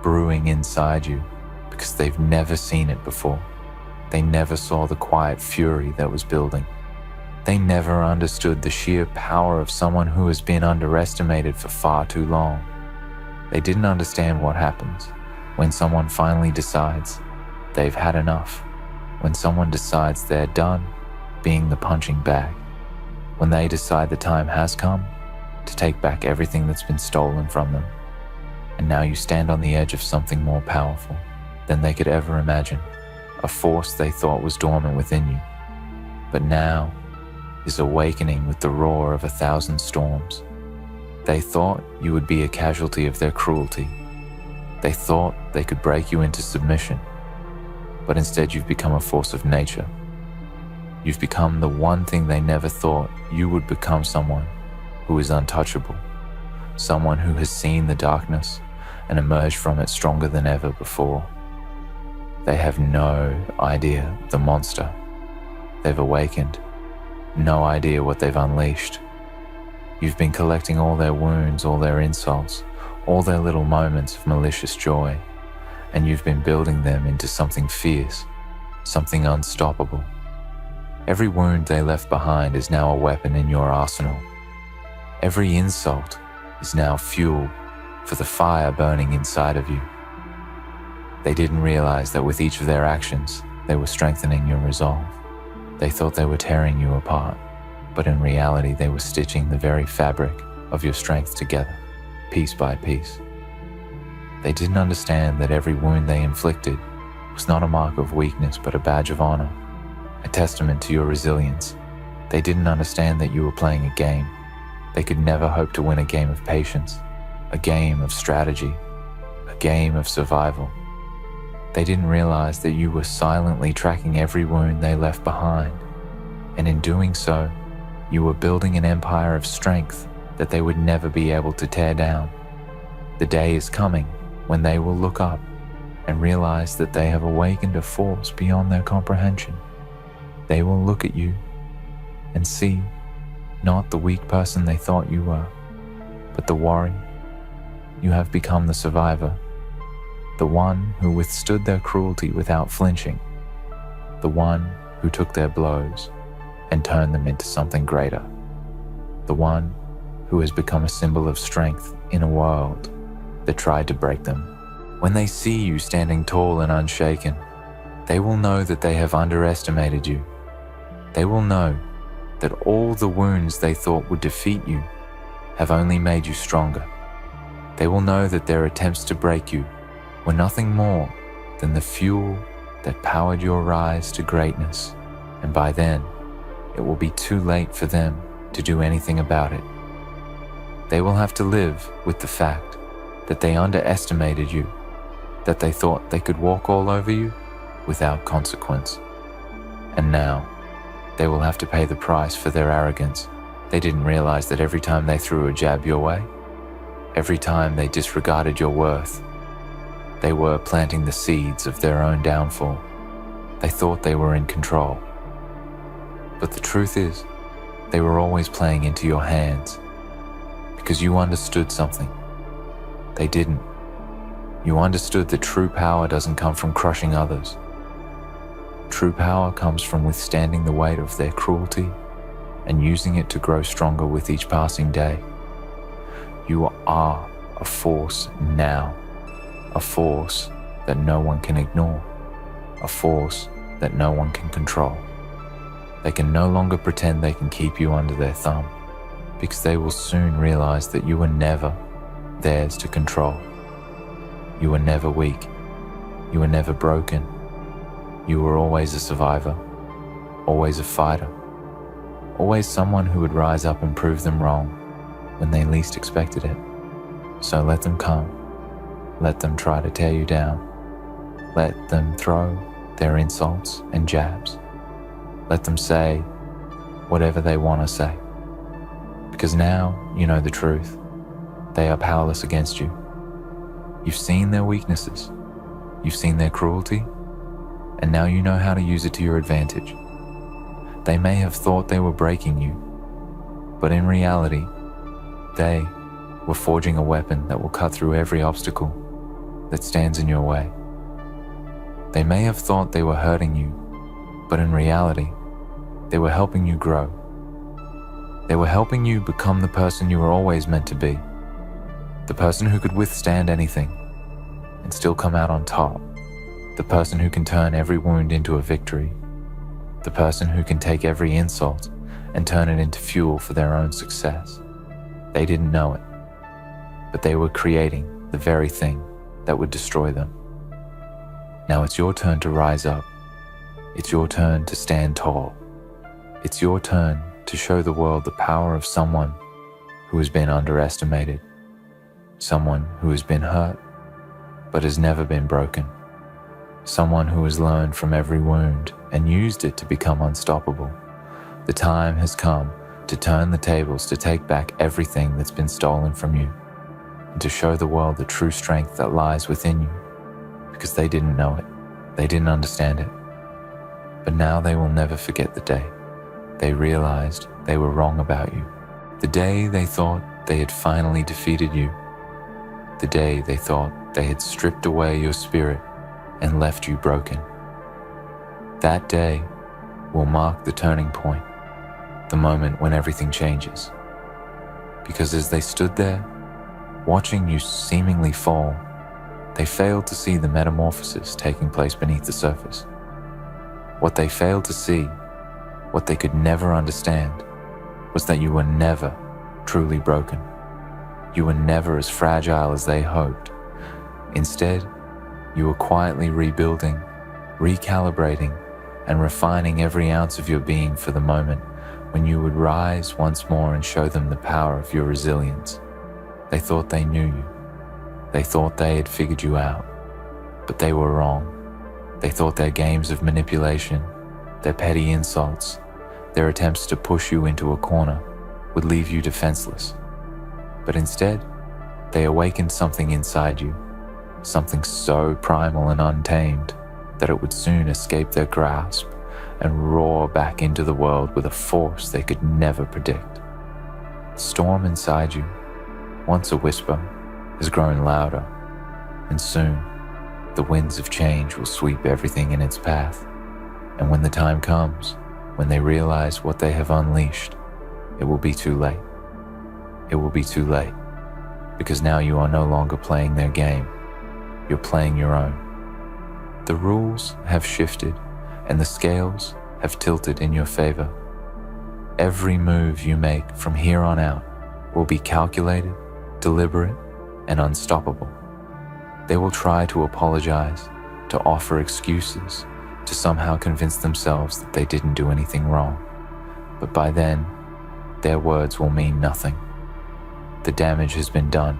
brewing inside you because they've never seen it before. They never saw the quiet fury that was building. They never understood the sheer power of someone who has been underestimated for far too long. They didn't understand what happens when someone finally decides they've had enough, when someone decides they're done being the punching bag, when they decide the time has come to take back everything that's been stolen from them. And now you stand on the edge of something more powerful than they could ever imagine, a force they thought was dormant within you, but now is awakening with the roar of 1,000 storms. They thought you would be a casualty of their cruelty. They thought they could break you into submission, but instead you've become a force of nature. You've become the one thing they never thought you would become, someone who is untouchable, someone who has seen the darkness and emerged from it stronger than ever before. They have no idea the monster they've awakened, no idea what they've unleashed. You've been collecting all their wounds, all their insults, all their little moments of malicious joy, and you've been building them into something fierce, something unstoppable. Every wound they left behind is now a weapon in your arsenal. Every insult is now fuel for the fire burning inside of you. They didn't realize that with each of their actions, they were strengthening your resolve. They thought they were tearing you apart, but in reality, they were stitching the very fabric of your strength together, piece by piece. They didn't understand that every wound they inflicted was not a mark of weakness, but a badge of honor, a testament to your resilience. They didn't understand that you were playing a game. They could never hope to win a game of patience, a game of strategy, a game of survival. They didn't realize that you were silently tracking every wound they left behind, and in doing so, you were building an empire of strength that they would never be able to tear down. The day is coming when they will look up and realize that they have awakened a force beyond their comprehension. They will look at you and see not the weak person they thought you were, but the warrior. You have become the survivor, the one who withstood their cruelty without flinching, the one who took their blows and turned them into something greater, the one who has become a symbol of strength in a world that tried to break them. When they see you standing tall and unshaken, they will know that they have underestimated you. They will know that all the wounds they thought would defeat you have only made you stronger. They will know that their attempts to break you were nothing more than the fuel that powered your rise to greatness, and by then, it will be too late for them to do anything about it. They will have to live with the fact that they underestimated you, that they thought they could walk all over you without consequence. And now, they will have to pay the price for their arrogance. They didn't realize that every time they threw a jab your way, every time they disregarded your worth, they were planting the seeds of their own downfall. They thought they were in control. But the truth is, they were always playing into your hands because you understood something. They didn't. You understood that true power doesn't come from crushing others. True power comes from withstanding the weight of their cruelty and using it to grow stronger with each passing day. You are a force now, a force that no one can ignore, a force that no one can control. They can no longer pretend they can keep you under their thumb, because they will soon realize that you were never theirs to control. You were never weak. You were never broken. You were always a survivor, always a fighter, always someone who would rise up and prove them wrong when they least expected it. So let them come. Let them try to tear you down. Let them throw their insults and jabs. Let them say whatever they want to say. Because now you know the truth. They are powerless against you. You've seen their weaknesses. You've seen their cruelty. And now you know how to use it to your advantage. They may have thought they were breaking you, but in reality, they were forging a weapon that will cut through every obstacle that stands in your way. They may have thought they were hurting you, but in reality, they were helping you grow. They were helping you become the person you were always meant to be, the person who could withstand anything and still come out on top, the person who can turn every wound into a victory, the person who can take every insult and turn it into fuel for their own success. They didn't know it, but they were creating the very thing that would destroy them. Now it's your turn to rise up. It's your turn to stand tall. It's your turn to show the world the power of someone who has been underestimated, someone who has been hurt but has never been broken, someone who has learned from every wound and used it to become unstoppable. The time has come to turn the tables, to take back everything that's been stolen from you, and to show the world the true strength that lies within you, because they didn't know it, they didn't understand it. But now they will never forget the day they realized they were wrong about you, the day they thought they had finally defeated you, the day they thought they had stripped away your spirit and left you broken. That day will mark the turning point, the moment when everything changes. Because as they stood there, watching you seemingly fall, they failed to see the metamorphosis taking place beneath the surface. What they failed to see, what they could never understand, was that you were never truly broken. You were never as fragile as they hoped. Instead, you were quietly rebuilding, recalibrating, and refining every ounce of your being for the moment when you would rise once more and show them the power of your resilience. They thought they knew you. They thought they had figured you out, but they were wrong. They thought their games of manipulation, their petty insults, their attempts to push you into a corner would leave you defenseless. But instead, they awakened something inside you, something so primal and untamed that it would soon escape their grasp and roar back into the world with a force they could never predict. The storm inside you, once a whisper, has grown louder, and soon the winds of change will sweep everything in its path. And when the time comes, when they realize what they have unleashed, it will be too late. It will be too late, because now you are no longer playing their game. You're playing your own. The rules have shifted, and the scales have tilted in your favor. Every move you make from here on out will be calculated, deliberate, and unstoppable. They will try to apologize, to offer excuses, to somehow convince themselves that they didn't do anything wrong. But by then, their words will mean nothing. The damage has been done,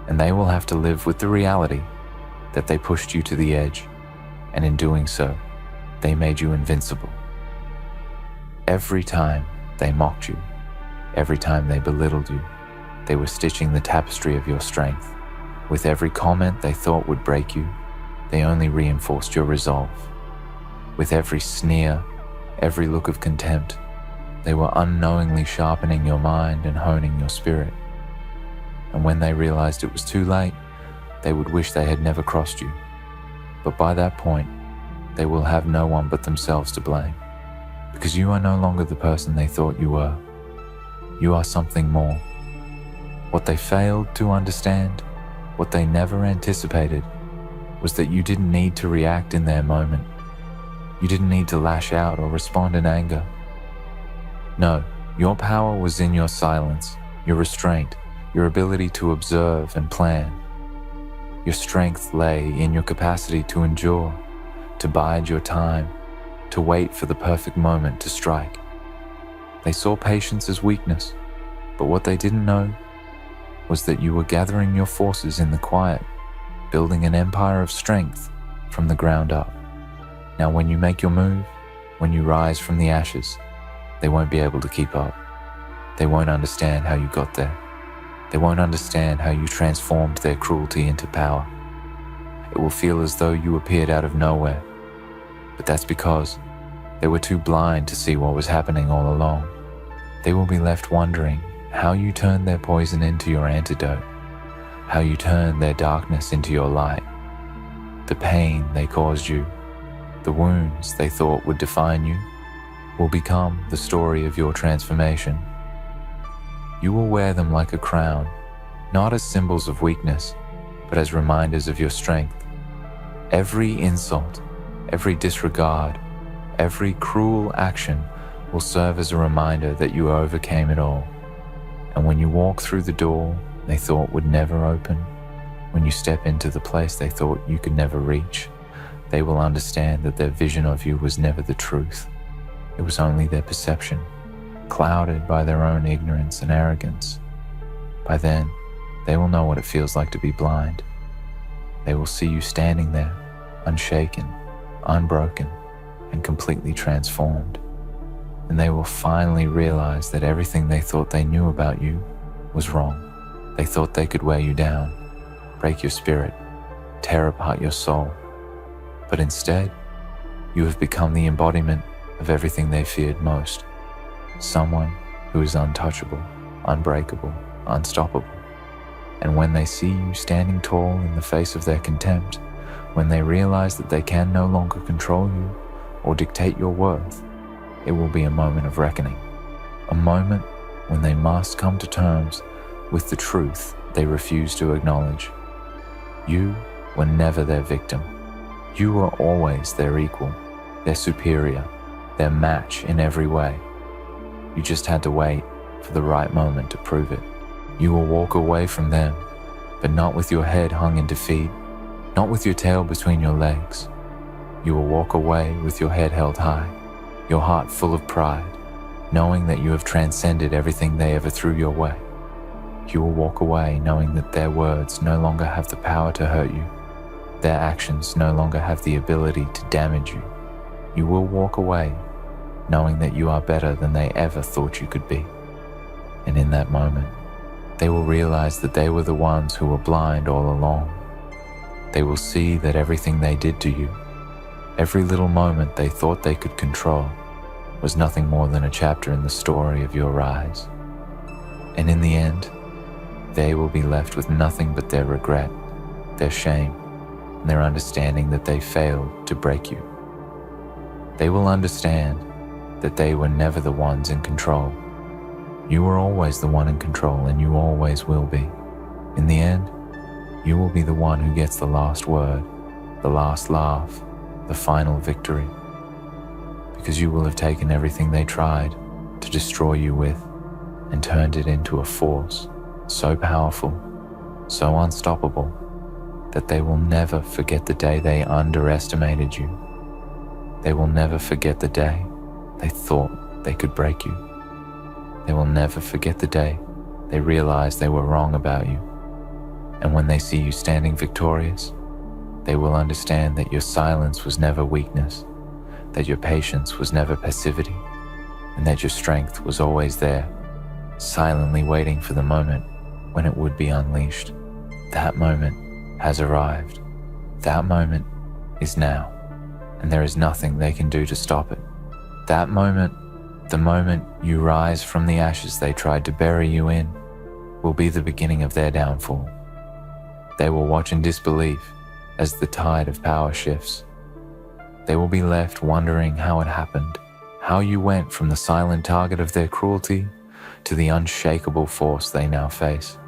and they will have to live with the reality that they pushed you to the edge, and in doing so, they made you invincible. Every time they mocked you, every time they belittled you, they were stitching the tapestry of your strength. With every comment they thought would break you, they only reinforced your resolve. With every sneer, every look of contempt, they were unknowingly sharpening your mind and honing your spirit. And when they realized it was too late, they would wish they had never crossed you. But by that point, they will have no one but themselves to blame, because you are no longer the person they thought you were. You are something more. What they failed to understand, what they never anticipated, was that you didn't need to react in their moment. You didn't need to lash out or respond in anger. No, your power was in your silence, your restraint, your ability to observe and plan. Your strength lay in your capacity to endure, to bide your time, to wait for the perfect moment to strike. They saw patience as weakness, but what they didn't know was that you were gathering your forces in the quiet, building an empire of strength from the ground up. Now when you make your move, when you rise from the ashes, they won't be able to keep up. They won't understand how you got there. They won't understand how you transformed their cruelty into power. It will feel as though you appeared out of nowhere, but that's because they were too blind to see what was happening all along. They will be left wondering how you turned their poison into your antidote, how you turned their darkness into your light. The pain they caused you, the wounds they thought would define you, will become the story of your transformation. You will wear them like a crown, not as symbols of weakness, but as reminders of your strength. Every insult, every disregard, every cruel action will serve as a reminder that you overcame it all. And when you walk through the door they thought would never open, when you step into the place they thought you could never reach, they will understand that their vision of you was never the truth. It was only their perception, clouded by their own ignorance and arrogance. By then, they will know what it feels like to be blind. They will see you standing there, unshaken, unbroken, and completely transformed. And they will finally realize that everything they thought they knew about you was wrong. They thought they could wear you down, break your spirit, tear apart your soul. But instead, you have become the embodiment of everything they feared most. Someone who is untouchable, unbreakable, unstoppable. And when they see you standing tall in the face of their contempt, when they realize that they can no longer control you or dictate your worth, it will be a moment of reckoning. A moment when they must come to terms with the truth they refuse to acknowledge. You were never their victim. You were always their equal, their superior, their match in every way. You just had to wait for the right moment to prove it. You will walk away from them, but not with your head hung in defeat, not with your tail between your legs. You will walk away with your head held high, your heart full of pride, knowing that you have transcended everything they ever threw your way. You will walk away knowing that their words no longer have the power to hurt you. Their actions no longer have the ability to damage you. You will walk away knowing that you are better than they ever thought you could be. And in that moment, they will realize that they were the ones who were blind all along. They will see that everything they did to you, every little moment they thought they could control, was nothing more than a chapter in the story of your rise. And in the end, they will be left with nothing but their regret, their shame, and their understanding that they failed to break you. They will understand that they were never the ones in control. You were always the one in control, and you always will be. In the end, you will be the one who gets the last word, the last laugh, the final victory. Because you will have taken everything they tried to destroy you with and turned it into a force so powerful, so unstoppable, that they will never forget the day they underestimated you. They will never forget the day they thought they could break you. They will never forget the day they realized they were wrong about you. And when they see you standing victorious, they will understand that your silence was never weakness, that your patience was never passivity, and that your strength was always there, silently waiting for the moment when it would be unleashed. That moment has arrived. That moment is now, and there is nothing they can do to stop it. That moment, the moment you rise from the ashes they tried to bury you in, will be the beginning of their downfall. They will watch in disbelief as the tide of power shifts. They will be left wondering how it happened, how you went from the silent target of their cruelty to the unshakable force they now face.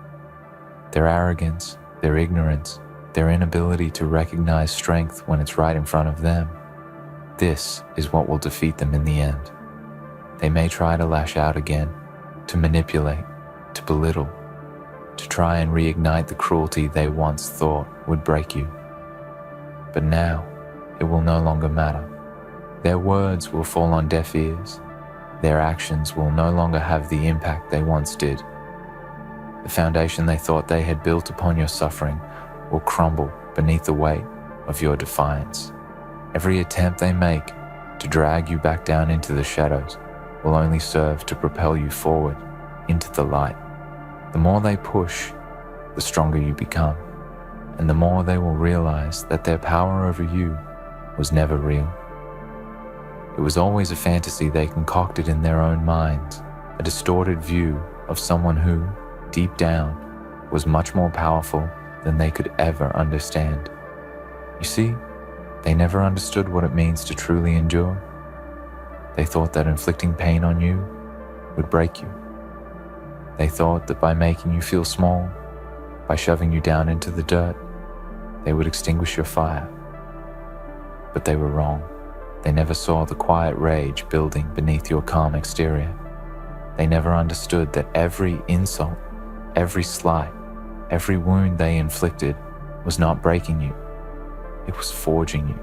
Their arrogance, their ignorance, their inability to recognize strength when it's right in front of them, this is what will defeat them in the end. They may try to lash out again, to manipulate, to belittle, to try and reignite the cruelty they once thought would break you. But now, it will no longer matter. Their words will fall on deaf ears. Their actions will no longer have the impact they once did. The foundation they thought they had built upon your suffering will crumble beneath the weight of your defiance. Every attempt they make to drag you back down into the shadows will only serve to propel you forward into the light. The more they push, the stronger you become, and the more they will realize that their power over you was never real. It was always a fantasy they concocted in their own minds, a distorted view of someone who, deep down, was much more powerful than they could ever understand. You see, they never understood what it means to truly endure. They thought that inflicting pain on you would break you. They thought that by making you feel small, by shoving you down into the dirt, they would extinguish your fire. But they were wrong. They never saw the quiet rage building beneath your calm exterior. They never understood that every insult, every slight, every wound they inflicted was not breaking you. It was forging you.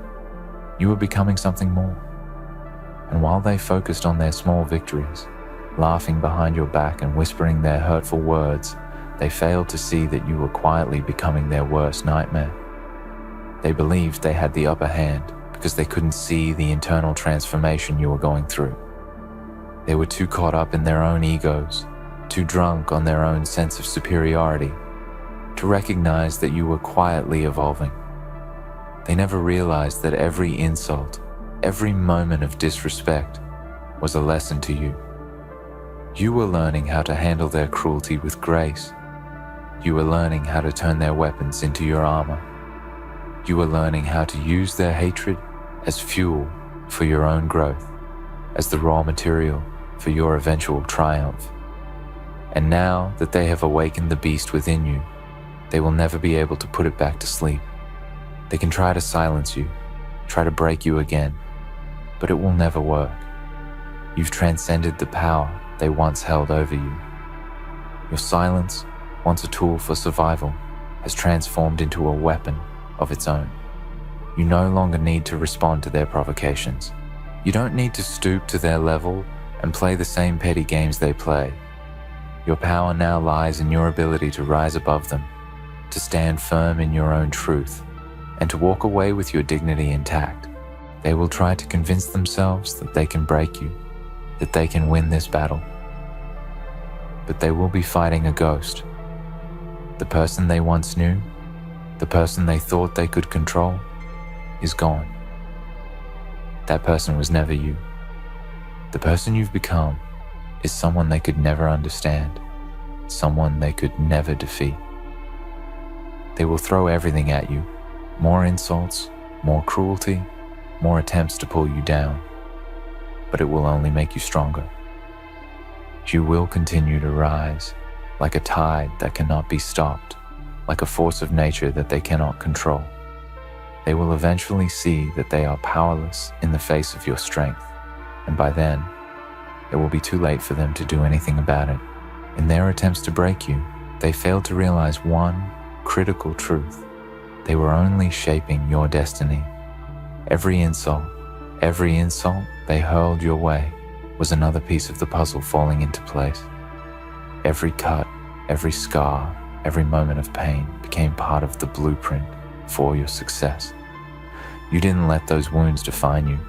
You were becoming something more. And while they focused on their small victories, laughing behind your back and whispering their hurtful words, they failed to see that you were quietly becoming their worst nightmare. They believed they had the upper hand because they couldn't see the internal transformation you were going through. They were too caught up in their own egos, too drunk on their own sense of superiority, to recognize that you were quietly evolving. They never realized that every insult, every moment of disrespect was a lesson to you. You were learning how to handle their cruelty with grace. You were learning how to turn their weapons into your armor. You were learning how to use their hatred as fuel for your own growth, as the raw material for your eventual triumph. And now that they have awakened the beast within you, they will never be able to put it back to sleep. They can try to silence you, try to break you again, but it will never work. You've transcended the power they once held over you. Your silence, once a tool for survival, has transformed into a weapon of its own. You no longer need to respond to their provocations. You don't need to stoop to their level and play the same petty games they play. Your power now lies in your ability to rise above them, to stand firm in your own truth, and to walk away with your dignity intact. They will try to convince themselves that they can break you, that they can win this battle. But they will be fighting a ghost. The person they once knew, the person they thought they could control, is gone. That person was never you. The person you've become is someone they could never understand, someone they could never defeat. They will throw everything at you, more insults, more cruelty, more attempts to pull you down, but it will only make you stronger. You will continue to rise, like a tide that cannot be stopped, like a force of nature that they cannot control. They will eventually see that they are powerless in the face of your strength, and by then, it will be too late for them to do anything about it. In their attempts to break you, they failed to realize one critical truth. They were only shaping your destiny. Every insult they hurled your way was another piece of the puzzle falling into place. Every cut, every scar, every moment of pain became part of the blueprint for your success. You didn't let those wounds define you.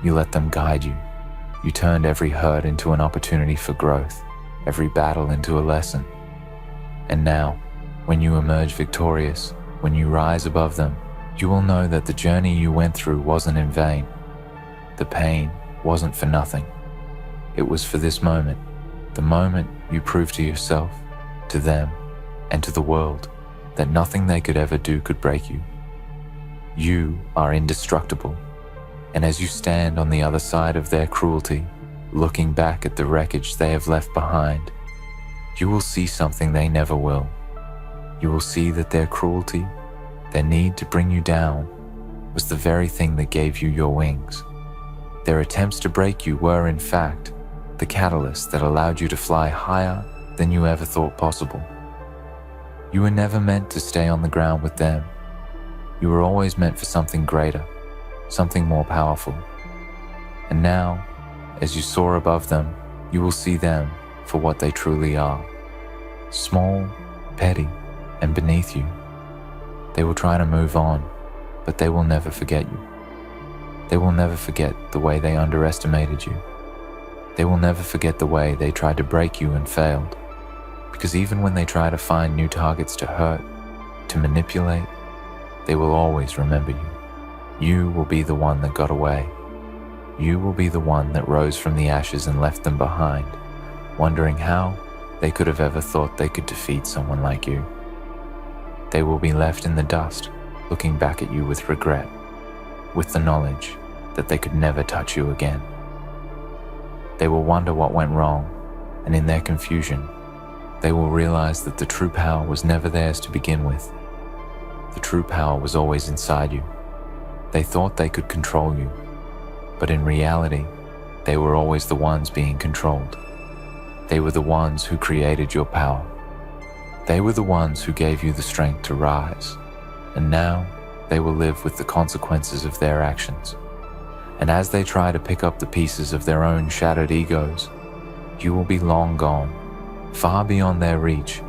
You let them guide you. You turned every hurt into an opportunity for growth, every battle into a lesson. And now, when you emerge victorious, when you rise above them, you will know that the journey you went through wasn't in vain. The pain wasn't for nothing. It was for this moment, the moment you proved to yourself, to them, and to the world that nothing they could ever do could break you. You are indestructible, and as you stand on the other side of their cruelty, looking back at the wreckage they have left behind, you will see something they never will. You will see that their cruelty, their need to bring you down, was the very thing that gave you your wings. Their attempts to break you were, in fact, the catalyst that allowed you to fly higher than you ever thought possible. You were never meant to stay on the ground with them. You were always meant for something greater, something more powerful. And now, as you soar above them, you will see them for what they truly are. Small, petty, and beneath you. They will try to move on, but they will never forget you. They will never forget the way they underestimated you. They will never forget the way they tried to break you and failed. Because even when they try to find new targets to hurt, to manipulate, they will always remember you. You will be the one that got away. You will be the one that rose from the ashes and left them behind, wondering how they could have ever thought they could defeat someone like you. They will be left in the dust, looking back at you with regret, with the knowledge that they could never touch you again. They will wonder what went wrong, and in their confusion, they will realize that the true power was never theirs to begin with. The true power was always inside you. They thought they could control you, but in reality, they were always the ones being controlled. They were the ones who created your power. They were the ones who gave you the strength to rise, and now they will live with the consequences of their actions. And as they try to pick up the pieces of their own shattered egos, you will be long gone, far beyond their reach,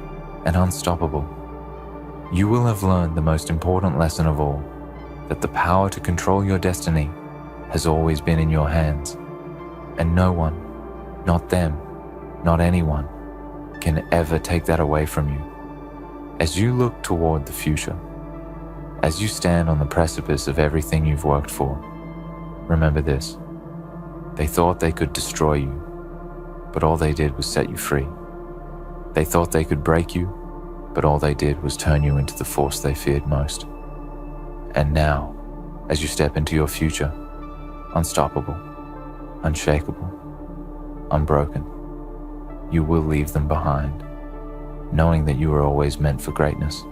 and unstoppable. You will have learned the most important lesson of all, that the power to control your destiny has always been in your hands, and no one, not them, not anyone, can ever take that away from you. As you look toward the future, as you stand on the precipice of everything you've worked for, remember this: they thought they could destroy you, but all they did was set you free. They thought they could break you, but all they did was turn you into the force they feared most. And now, as you step into your future, unstoppable, unshakable, unbroken, you will leave them behind, knowing that you were always meant for greatness.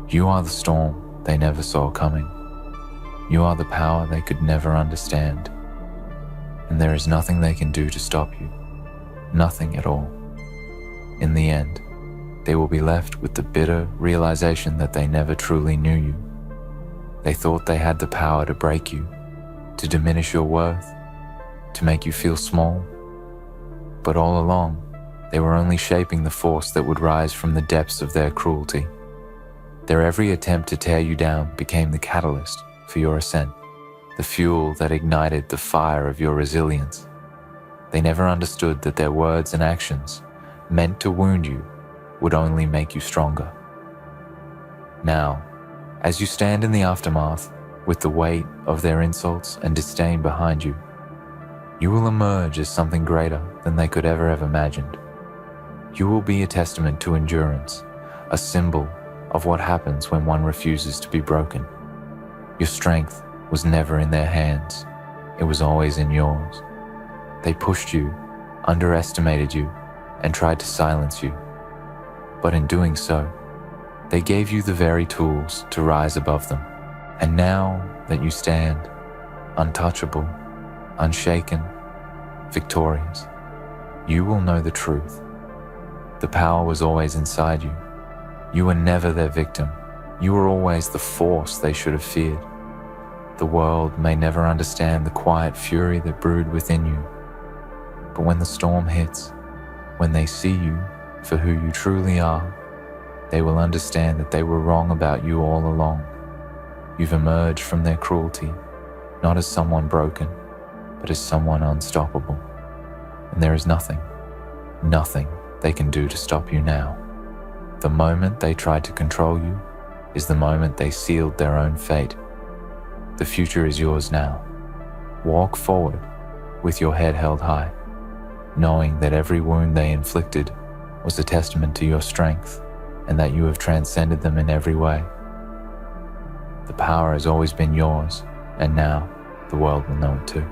You are the storm they never saw coming. You are the power they could never understand. And there is nothing they can do to stop you. Nothing at all. In the end, they will be left with the bitter realization that they never truly knew you. They thought they had the power to break you, to diminish your worth, to make you feel small. But all along, they were only shaping the force that would rise from the depths of their cruelty. Their every attempt to tear you down became the catalyst for your ascent, the fuel that ignited the fire of your resilience. They never understood that their words and actions, meant to wound you, would only make you stronger. Now, as you stand in the aftermath with the weight of their insults and disdain behind you, you will emerge as something greater than they could ever have imagined. You will be a testament to endurance, a symbol of what happens when one refuses to be broken. Your strength was never in their hands, it was always in yours. They pushed you, underestimated you, and tried to silence you. But in doing so, they gave you the very tools to rise above them. And now that you stand, untouchable, unshaken, victorious, you will know the truth. The power was always inside you. You were never their victim. You were always the force they should have feared. The world may never understand the quiet fury that brewed within you. But when the storm hits, when they see you for who you truly are, they will understand that they were wrong about you all along. You've emerged from their cruelty, not as someone broken, but as someone unstoppable. And there is nothing they can do to stop you now. The moment they tried to control you is the moment they sealed their own fate. The future is yours now. Walk forward with your head held high, knowing that every wound they inflicted was a testament to your strength and that you have transcended them in every way. The power has always been yours, and now the world will know it too.